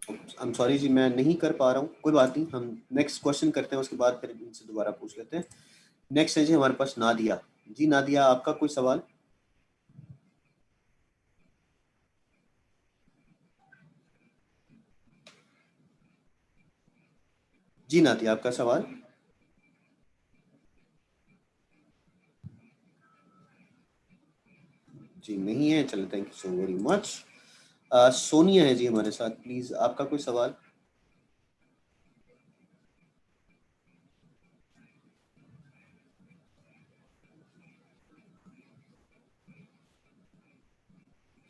I am sorry जी, मैं नहीं कर पा रहा हूँ, कोई बात नहीं, हम नेक्स्ट क्वेश्चन करते हैं, उसके बाद फिर इनसे दोबारा पूछ लेते हैं। नेक्स्ट है जी हमारे पास नादिया। जी नादिया, आपका कोई सवाल? जी नादिया, आपका सवाल? जी नहीं है, चलो thank you so very much. Sonia है जी हमारे साथ, प्लीज आपका कोई सवाल?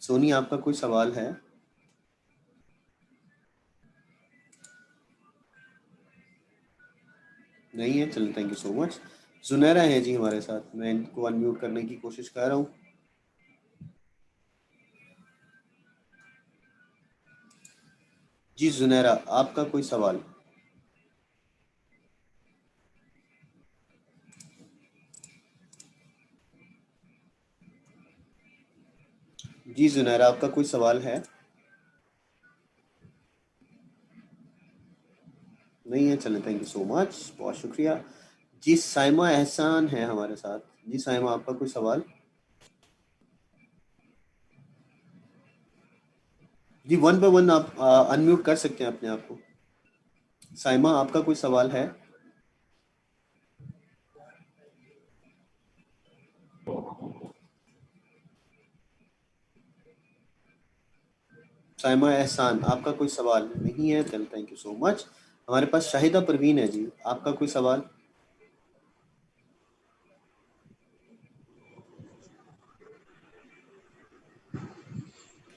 सोनिया, आपका कोई सवाल है? नहीं है, चलो thank you so much. Junaira है जी हमारे साथ, मैं इनको अनम्यूट करने की कोशिश कर रहा हूँ। जी जुनैरा, आपका कोई सवाल? जी जुनैरा, आपका कोई सवाल है? नहीं है, चले थैंक यू सो मच, बहुत शुक्रिया। जी साइमा एहसान है हमारे साथ। जी साइमा, आपका कोई सवाल? जी वन बाय वन आप अनम्यूट कर सकते हैं अपने आप को। साइमा, आपका कोई सवाल है? साइमा एहसान, आपका कोई सवाल नहीं है, चल थैंक यू सो मच। हमारे पास शाहिदा परवीन है जी, आपका कोई सवाल?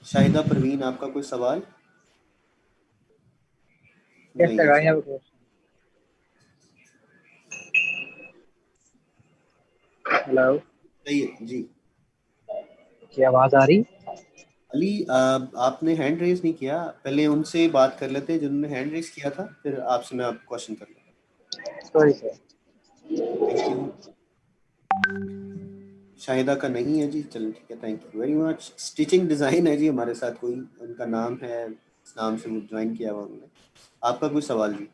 शाहिदा परवीन, आपका कोई सवाल? Yes, नहीं sir, है, I have a चलो question. हेलो, सही है जी। क्या आवाज आ रही? अली, आपने हैंड रेज नहीं किया, पहले उनसे बात कर लेते हैं जिन्होंने हैंड रेज किया था, फिर आपसे मैं आप क्वेश्चन कर लूँगा। Sorry sir. Thank you. Shahida का नहीं है जी, चलो ठीक है, thank you very much. Stitching design है जी हमारे साथ, कोई उनका नाम है, इस नाम से वो ज्वाइन किया हुआ उन्होंने। आपका कोई सवाल जी?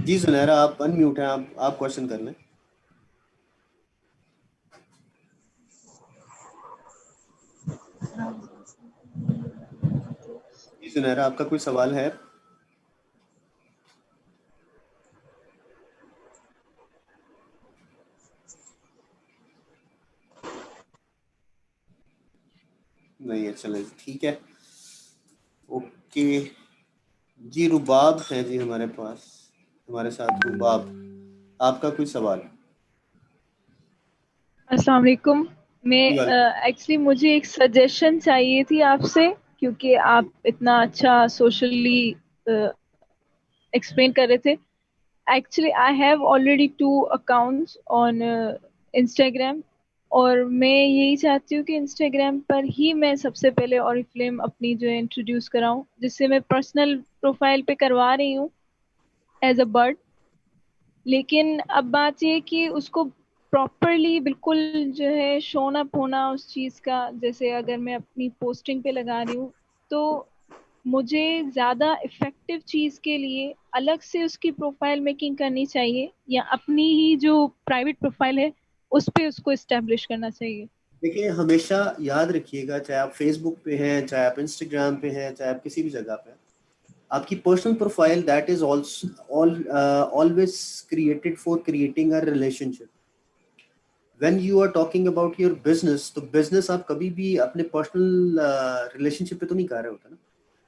जी सुनहरा, आप अनम्यूट हैं, आप क्वेश्चन कर लें। जी सुनहरा, आपका कोई सवाल है? नहीं है, चले ठीक है, ओके। जी रुबाब है जी हमारे पास, हमारे साथ रुबाब, आपका कोई सवाल? अस्सलाम वालेकुम। मैं जी एक्चुअली मुझे एक सजेशन चाहिए थी आपसे, क्योंकि आप इतना अच्छा सोशली एक्सप्लेन कर रहे थे। Actually I have already 2 accounts on Instagram, और मैं यही चाहती हूँ कि इंस्टाग्राम पर ही मैं सबसे पहले ऑरिफ्लेम अपनी जो है इंट्रोड्यूस कराऊं, जिससे मैं पर्सनल प्रोफाइल पे करवा रही हूँ एज अ बर्ड। लेकिन अब बात ये है कि उसको प्रॉपरली बिल्कुल जो है शोन अप होना उस चीज़ का, जैसे अगर मैं अपनी पोस्टिंग पे लगा रही हूँ, तो मुझे ज़्यादा इफेक्टिव चीज़ के लिए अलग से उसकी प्रोफाइल मेकिंग करनी चाहिए, या अपनी ही जो प्राइवेट प्रोफाइल है उस पे उसको इस्टेब्लिश करना चाहिए? देखिए, हमेशा याद रखिएगा, चाहे आप फेसबुक पे हैं, चाहे आप इंस्टाग्राम पे हैं, चाहे आप किसी भी जगह पे हैं, आपकी personal profile that is always created for creating a relationship. When you are talking about your business, तो बिजनेस आप कभी भी अपने पर्सनल रिलेशनशिप पे तो नहीं कर रहे होते ना।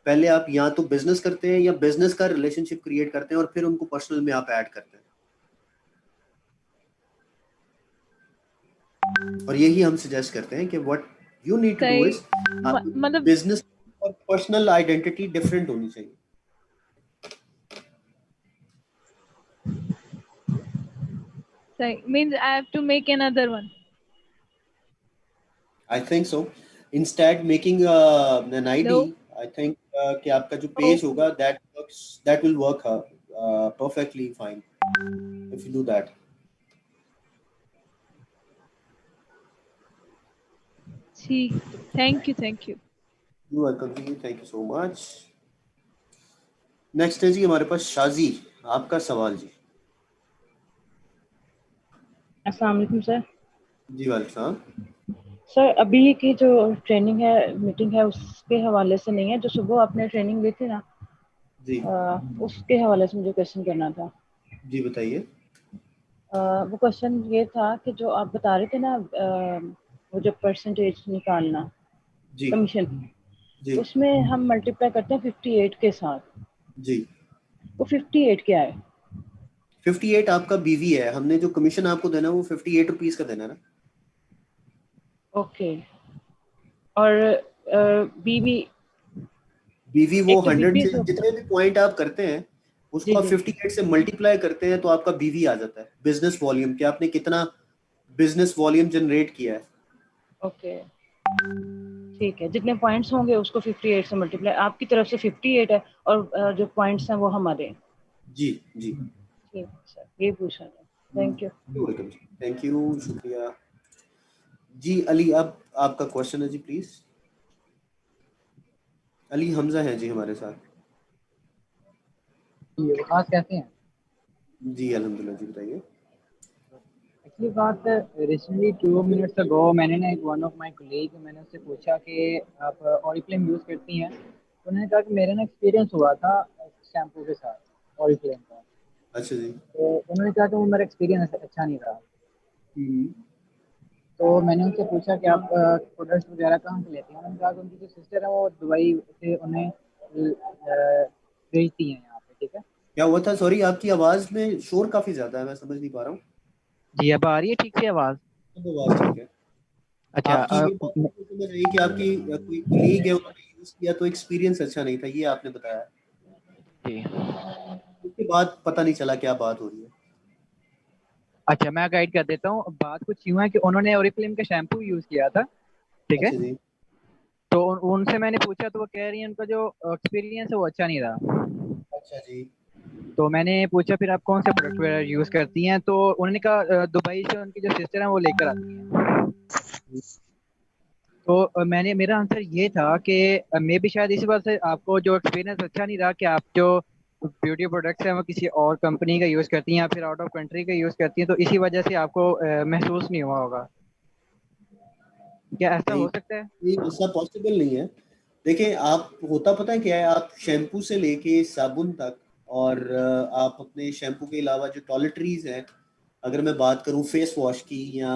पहले आप या तो बिजनेस करते हैं या बिजनेस का रिलेशनशिप क्रिएट करते हैं और फिर उनको पर्सनल में आप ऐड करते हैं, और यही हम सजेस्ट करते हैं कि what you need to do सही। इज, आपकी मतलब बिजनेस और पर्सनल आइडेंटिटी डिफरेंट होनी चाहिए। सही means I have to make another one? I think so, instead making an no. ID, I think कि आपका जो पेज ओके। होगा that will work perfectly fine if you do that. ठीक। Thank you, thank you. You welcome जी, thank you so much. Next है जी हमारे पास शाजी, आपका सवाल जी। अस्सलाम वालेकुम सर। जी वालेकुम सलाम। सर अभी की जो ट्रेनिंग है, मीटिंग है, उसके हवाले से नहीं है, जो सुबह आपने ट्रेनिंग दी थी ना, जी उसके हवाले से मुझे क्वेश्चन करना था। जी बताइए। वो क्वेश्चन ये था कि जो आप बता रहे थे ना, वो जो परसेंटेज निकालना जी कमीशन की, जी उसमें हम मल्टीप्लाई करते हैं 58 के साथ। जी वो 58 क्या है? 58 आपका बीवी है, हमने जो कमीशन आपको देना है वो 58 रुपीज का देना है ना। ओके। और बीवी, बीवी वो एक तो 100 बीवी से जितने भी पॉइंट आप करते हैं जी उसको आप जी 58 से मल्टीप्लाई करते हैं तो आपका बीवी आ जाता है, बिजनेस वॉल्यूम, कि आपने कितना बिजनेस वॉल्यूम जनरेट किया है। ओके, ठीक है। जितने पॉइंट्स होंगे उसको 58 से मल्टीप्लाई, आपकी तरफ से 58 है और जो पॉइंट्स हैं वो हमारे हैं। जी जी ठीक है सर, ये पूछना था। Thank you. वेलकम जी, थैंक यू, शुक्रिया जी। अली, अब आपका क्वेश्चन है जी प्लीज। अली हमजा है जी हमारे साथ। हाँ, कैसे हैं? जी अल्हम्दुलिल्लाह जी, बताइए। एक्चुअली बात, रिसेंटली 2 मिनट्स अगो मैंने ना एक वन ऑफ माय कलीग, मैंने उससे पूछा कि आप ऑरिफ्लेम यूज़ करती हैं, तो उन्होंने कहा कि मेरा ना एक्सपीरियंस हुआ था शैम्पू के साथ ऑरिफ्लेम का। अच्छा जी। तो उन्होंने कहा कि वो मेरा एक्सपीरियंस अच्छा नहीं रहा। हम्म, तो मैंने उनसे पूछा कि आप प्रोडक्ट्स वगैरह कहाँ से लेते हैं। उन्होंने कहा कि उनकी जो सिस्टर है वो दुबई से उन्हें भेजती हैं यहाँ पे। ठीक है क्या हुआ था? सॉरी, आपकी आवाज में शोर काफी ज्यादा है, मैं समझ नहीं पा रहा हूँ। जी, अब आ रही है ठीक से आवाज़? अब आवाज ठीक है। अच्छा। आपकी ये बात मुझे समझ आई कि आपकी कोई कलीग है, उन्होंने यूज किया तो एक्सपीरियंस अच्छा नहीं था, ये आपने बताया। जी, उसके बाद पता नहीं चला क्या बात हो रही है। अच्छा मैं गाइड कर देता हूँ। बात कुछ यूँ है कि उन्होंने ओरिफ्लेम का शैम्पू यूज़ किया था। ठीक है, अच्छा जी। तो उनसे मैंने पूछा तो वो कह रही हैं उनका जो एक्सपीरियंस है वो अच्छा नहीं रहा। अच्छा जी। तो मैंने पूछा फिर आप कौन से प्रोडक्ट वगैरह यूज़ करती हैं, तो उन्होंने कहा दुबई से उनकी जो सिस्टर है वो लेकर आती हैं। तो मेरा आंसर ये था कि मे भी शायद इसी बात से आपको जो एक्सपीरियंस अच्छा नहीं रहा कि आप जो ब्यूटी प्रोडक्ट्स है वो किसी और कंपनी का यूज करती हैं या फिर आउट ऑफ कंट्री का यूज करती हैं, तो इसी वजह से आपको महसूस नहीं हुआ होगा, क्या ऐसा नहीं, हो सकता है? ये ऐसा पॉसिबल नहीं है। देखिए, आप होता पता है क्या है, आप शैम्पू से लेके साबुन तक, और आप अपने शैम्पू के अलावा जो टॉयलेटरीज हैं, अगर मैं बात करूं फेस वॉश की या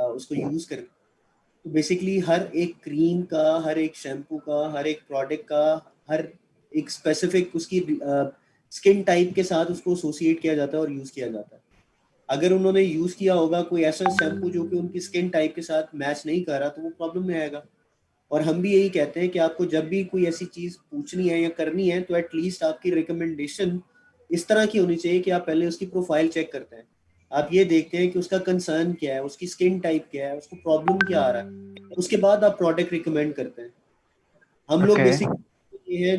उसको यूज कर, तो बेसिकली हर एक क्रीम का, हर एक शैम्पू का, हर एक प्रोडक्ट का, हर एक स्पेसिफिक उसकी स्किन टाइप के साथ उसको एसोसिएट किया जाता है और यूज किया जाता है। अगर उन्होंने यूज किया होगा कोई ऐसा शैम्पू जो कि उनकी स्किन टाइप के साथ मैच नहीं कर रहा, तो वो प्रॉब्लम में आएगा। और हम भी यही कहते हैं कि आपको जब भी कोई ऐसी चीज पूछनी है या करनी है, तो एटलीस्ट आपकी रिकमेंडेशन इस तरह की होनी चाहिए कि आप पहले उसकी प्रोफाइल चेक करते हैं। आप ये देखते हैं कि उसका कंसर्न क्या है, उसकी स्किन टाइप क्या है, उसको प्रॉब्लम क्या आ रहा है, उसके बाद आप प्रोडक्ट रिकमेंड करते हैं। हम लोग ओके। बेसिकली ये है,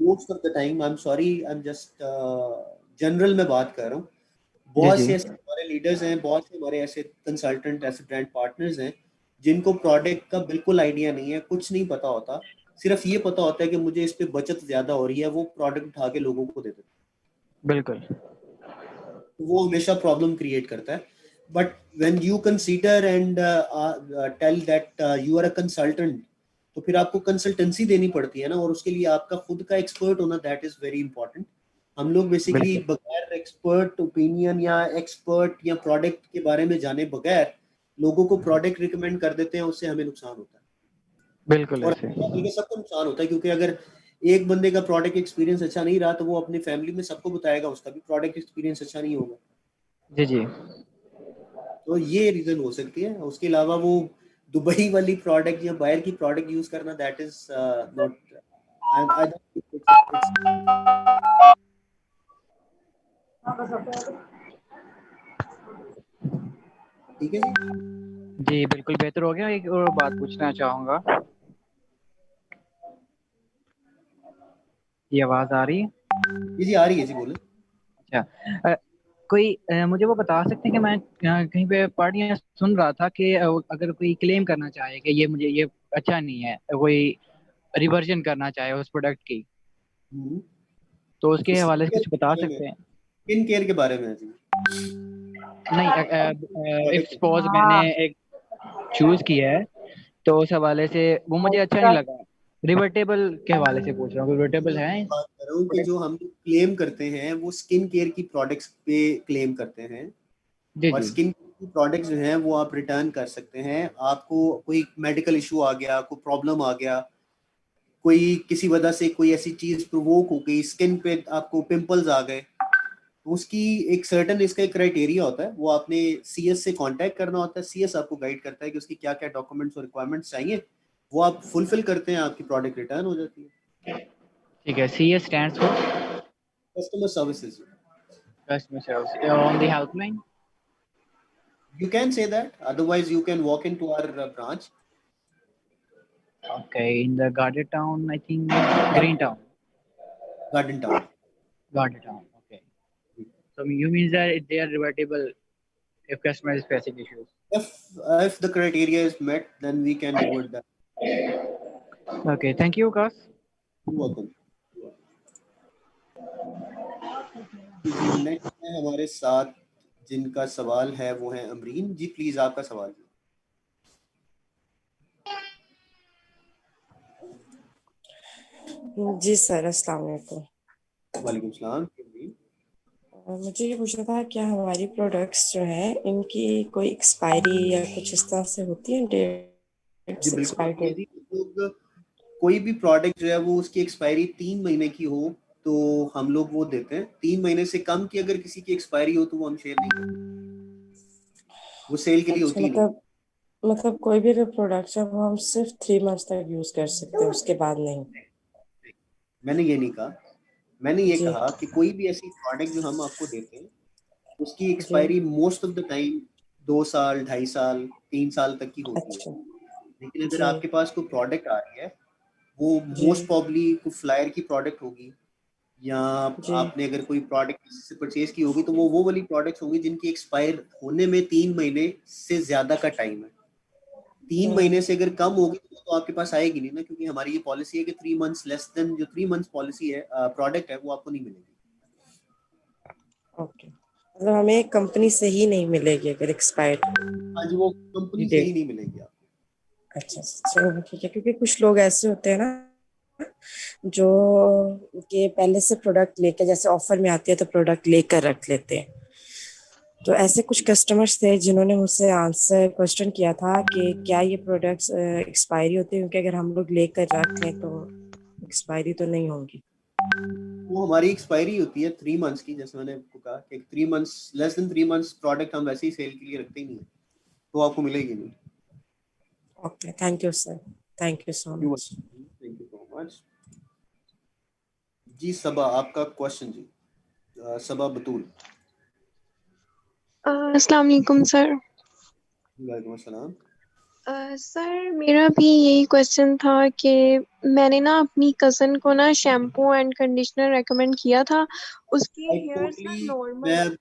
most of the time, I am sorry, I am just general में बात कर रहा हूँ, जी बहुत जी। से ऐसे हमारे लीडर्स हैं, बहुत से हमारे ऐसे कंसल्टेंट, ऐसे ब्रांड पार्टनर्स हैं जिनको प्रोडक्ट का बिल्कुल आइडिया नहीं है, कुछ नहीं पता होता। सिर्फ ये पता होता है कि मुझे इस पे बचत ज्यादा हो रही है, वो प्रोडक्ट उठा के लोगों को दे देते बिल्कुल। हैं, तो वो हमेशा प्रॉब्लम क्रिएट करता है। But when you consider and tell that you are a consultant, तो फिर आपको कंसल्टेंसी देनी पड़ती है ना, और उसके लिए आपका खुद का एक्सपर्ट होना, दैट इज वेरी इंपॉर्टेंट। हम लोग बेसिकली बिल्कुल बगैर एक्सपर्ट ओपिनियन या एक्सपर्ट या प्रोडक्ट के बारे में जाने बगैर लोगों को प्रोडक्ट रिकमेंड कर देते हैं, उससे हमें नुकसान होता है। बिल्कुल और ऐसे। बल्कि सबको नुकसान होता है, क्योंकि अगर एक बंदे का प्रोडक्ट एक्सपीरियंस अच्छा नहीं रहा, तो वो अपनी फैमिली में सबको बताएगा, उसका भी प्रोडक्ट एक्सपीरियंस अच्छा नहीं होगा। जी जी। तो ये रीजन हो सकती है। उसके अलावा वो दुबई वाली प्रोडक्ट या बाहर की प्रोडक्ट यूज करना, that is not, I don't think it's, ठीक है जी। जी बिल्कुल बेहतर हो गया। एक और बात पूछना चाहूँगा, ये आवाज़ आ रही है? जी आ रही है जी, बोले। अच्छा। कोई मुझे वो बता सकते हैं कि मैं कहीं पे पढ़ या सुन रहा था कि अगर कोई क्लेम करना चाहे कि ये मुझे ये अच्छा नहीं है, कोई रिवर्जन करना चाहे उस प्रोडक्ट की, तो उसके हवाले से कुछ बता सकते हैं? स्किन केयर के बारे में है जी। नहीं, इफ प्रोडक्ट सपोज मैंने एक चूज किया है, तो उस हवाले से वो मुझे अच्छा नहीं लगा, रिवर्टेबल के हवाले से पूछ रहा हूँ, रिवर्टेबल है? बात कर रहा हूँ कि जो हम क्लेम करते हैं वो स्किन केयर की प्रोडक्ट्स पे क्लेम करते हैं। जी और जी। स्किन की प्रोडक्ट्स जो हैं वो आप रिटर्न कर सकते हैं। आपको कोई मेडिकल इशू आ गया, कोई प्रॉब्लम आ गया, कोई किसी वजह से कोई ऐसी चीज प्रोवोक हो गई, स्किन पे आपको पिंपल्स आ गए, तो उसकी एक सर्टन इसका एक क्राइटेरिया होता है, वो आपने सीएस से कांटेक्ट करना होता है। सीएस आपको गाइड करता है कि उसकी क्या क्या डॉक्यूमेंट्स और रिक्वायरमेंट्स चाहिए, वो आप फुलफिल करते हैं, आपकी प्रोडक्ट रिटर्न हो जाती है। ठीक है, C S stands for customer services, customer service on the helpline. you can say that, otherwise you can walk into our branch. Okay, in the garden town I think, green town, Garden Town. Garden town. Okay, so you means that they are revertible if customer is facing issues? If the criteria is met, then we can revert that. Okay, thank you Kas। You're welcome. जी, next है हमारे साथ जिनका सवाल है वो है अमरीन जी, please आपका सवाल। जी सर, अस्सलाम वालेकुम। वालेकुम सलाम। मुझे ये पूछना था, क्या हमारी प्रोडक्ट्स जो हैं इनकी कोई एक्सपायरी या कुछ इस तरह से होती है, जी डेट्स, बिल्कुल एक्सपायरी होती है डेट? जी। लोग कोई भी प्रोडक्ट जो है वो उसकी एक्सपायरी 3 महीने की हो तो हम लोग वो देते हैं। 3 महीने से कम की अगर किसी की एक्सपायरी हो तो वो हम शेयर नहीं करते, वो सेल के लिए अच्छा, होती ही नहीं। मतलब कोई भी अगर प्रोडक्ट है वो हम सिर्फ 3 मंथ्स तक यूज कर सकते हैं, उसके बाद नहीं? मैंने ये नहीं कहा, मैंने ये जी कहा कि कोई भी ऐसी प्रोडक्ट जो हम आपको देते हैं उसकी जी। Expiry most of the time 2 साल, 2.5 साल, 3 साल तक की होती है। अच्छा। लेकिन अगर जी आपके पास कोई प्रोडक्ट आ रही है, वो जी मोस्ट प्रॉब्ली कोई फ्लायर की प्रोडक्ट होगी, या जी। आपने अगर कोई प्रोडक्ट किसी से परचेज की होगी, तो वो वाली प्रोडक्ट्स होंगी जिनकी एक्सपायर होने में 3 महीने से ज्यादा का टाइम है। 3 महीने से अगर कम होगी तो आपके पास आएगी नहीं ना, क्योंकि हमारी ये पॉलिसी है कि 3 मंथ्स लेस देन, जो 3 मंथ्स पॉलिसी है, प्रोडक्ट है, वो आपको नहीं मिलेगी। ओके, मतलब हमें कंपनी से ही नहीं मिलेगी अगर एक्सपायर्ड हाँ जी, वो कंपनी से डिटेल। ही नहीं मिलेगी आपको। अच्छा, चलो ठीक है, क्योंकि कुछ लोग ऐसे होते हैं ना जो कि पहले से प्रोडक्ट लेकर, जैसे ऑफर में आती है तो प्रोडक्ट लेकर रख लेते हैं। तो ऐसे कुछ कस्टमर्स थे जिन्होंने मुझसे आंसर क्वेश्चन किया था कि क्या ये प्रोडक्ट्स एक्सपायरी होते हैं, क्योंकि अगर हम लोग लेकर रख लें तो एक्सपायरी तो नहीं होगी। वो हमारी एक्सपायरी होती है 3 मंथ्स की, जैसे मैंने आपको कहा कि 3 months, less than 3 months product हम वैसे ही सेल के लिए रखते ही नहीं है, तो आपको मिलेगी नहीं। Okay, thank you sir, thank you so much. Thank you so much जी। सबा, आपका क्वेश्चन जी। सबा बतूल। अस्सलाम वालेकुम सर। वालेकुम अस्सलाम। सर मेरा भी यही क्वेश्चन था कि मैंने ना अपनी कज़न को ना शैम्पू एंड कंडीशनर रेकमेंड किया था, उसके आई हेयर्स ना टोटली, नॉर्मल। मैं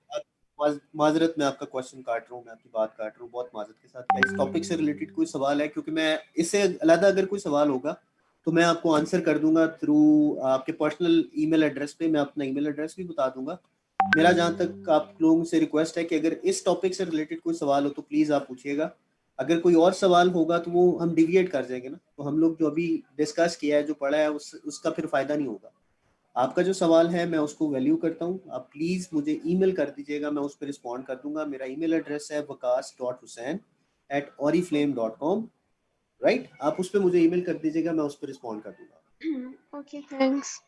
माजरत में आपका क्वेश्चन काट रहा हूँ, मैं आपकी बात काट रहा हूँ बहुत माजरत के साथ। क्या इस टॉपिक से रिलेटेड कोई सवाल है? क्योंकि मैं इससे अलग अगर कोई सवाल होगा तो मैं आपको आंसर कर दूंगा थ्रू आपके पर्सनल ईमेल एड्रेस पे। मैं अपना ईमेल एड्रेस भी बता दूंगा। मेरा जहाँ तक आप लोगों से रिक्वेस्ट है कि अगर इस टॉपिक से रिलेटेड कोई सवाल हो तो प्लीज़ आप पूछिएगा। अगर कोई और सवाल होगा तो वो हम डिविएट कर जाएंगे ना, तो हम लोग जो अभी डिस्कस किया है, जो पढ़ा है, उसका फिर फ़ायदा नहीं होगा। आपका जो सवाल है मैं उसको वैल्यू करता हूँ। आप प्लीज़ मुझे ईमेल कर दीजिएगा, मैं उस पर रिस्पॉन्ड कर दूंगा। मेरा ईमेल एड्रेस है waqas.hussain@oriflame.com। राइट, आप उस पर मुझे ईमेल कर दीजिएगा, मैं उस पर रिस्पॉन्ड कर दूंगा। Okay thanks.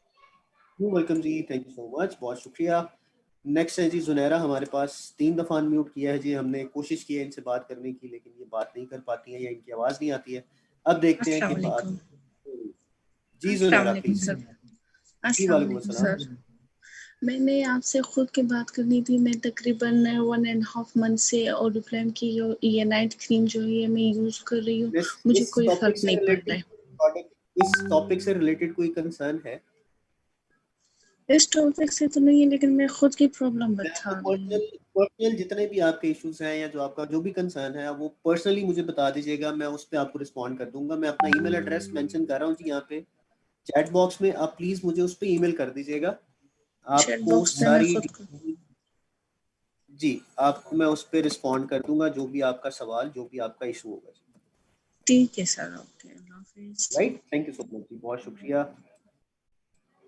यू वेलकम जी, थैंक यू सो मच, बहुत शुक्रिया। नेक्स्ट है जी जुनैरा, हमारे पास 3 दफ़ा अनम्यूट किया है जी। हमने कोशिश की है इनसे बात करने की, लेकिन ये बात नहीं कर पाती है या इनकी आवाज़ नहीं आती है। अब देखते हैं कि अस्सलाम बात। वालेकुम। जी अस्सलाम जुनैरा वालेकुम प्लीज़। सर। जी अस्सलाम वालेकुम वालेकुम अस्सलाम। सर। मैंने आपसे खुद की बात करनी थी। मैं तकरीबन 1.5 मंथ से ओरिफ्लेम की जो ये नाइट क्रीम जो है मैं यूज़ कर रही हूँ, मुझे इस कोई टॉपिक फ़र्क से नहीं पड़ रहा रिलेटेड है। प्रोडक्ट, इस टॉपिक से रिलेटेड कोई कंसर्न है? इस टॉपिक से तो नहीं है, लेकिन मैं खुद की प्रॉब्लम मैं बता आपको रही हूँ। पर्सनल जितने भी आपके इश्यूज हैं या जो आपका जो भी कंसर्न है वो पर्सनली मुझे बता दीजिएगा, मैं उस पर आपको रिस्पॉन्ड कर दूंगा। मैं अपना ईमेल एड्रेस मेंशन कर रहा हूँ जी यहाँ पे चैट बॉक्स में। आप प्लीज मुझे उस पर ईमेल कर दीजिएगा। चैट आपको बॉक्स पे मैं सारी खुद को। जी, आपको मैं उस पर रिस्पॉन्ड कर दूंगा, जो भी आपका सवाल, जो भी आपका इशू होगा। ठीक है सर, ओके, अल्लाह हाफिज़। Right, thank you so much जी, बहुत शुक्रिया।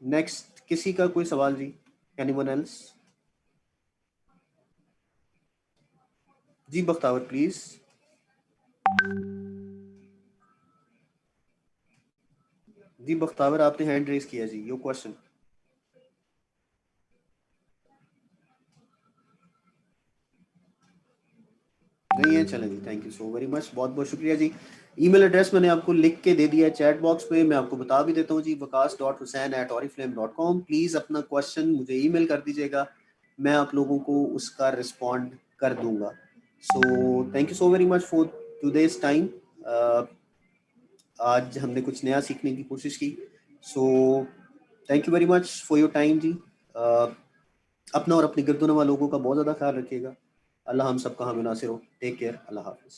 नेक्स्ट किसी का कोई सवाल जी? Anyone else? जी बख्तावर प्लीज। जी बख्तावर, आपने हैंड रेज किया जी, योर क्वेश्चन। नहीं है, चलें जी, thank you so very much, बहुत बहुत शुक्रिया जी। ईमेल एड्रेस मैंने आपको लिख के दे दिया है चैट बॉक्स पे, मैं आपको बता भी देता हूँ जी, waqas.hussain@oriflame.com। प्लीज़ अपना क्वेश्चन मुझे ईमेल कर दीजिएगा, मैं आप लोगों को उसका रिस्पॉन्ड कर दूंगा। So thank you so very much for today's time. आज हमने कुछ नया सीखने की कोशिश की। So thank you very much for your time जी। अपना और अपने गिरदोनवा लोगों का बहुत ज़्यादा ख्याल रखिएगा। अल्लाह हम सबका हामी नासिर हो। टेक केयर, अल्लाह हाफिज़।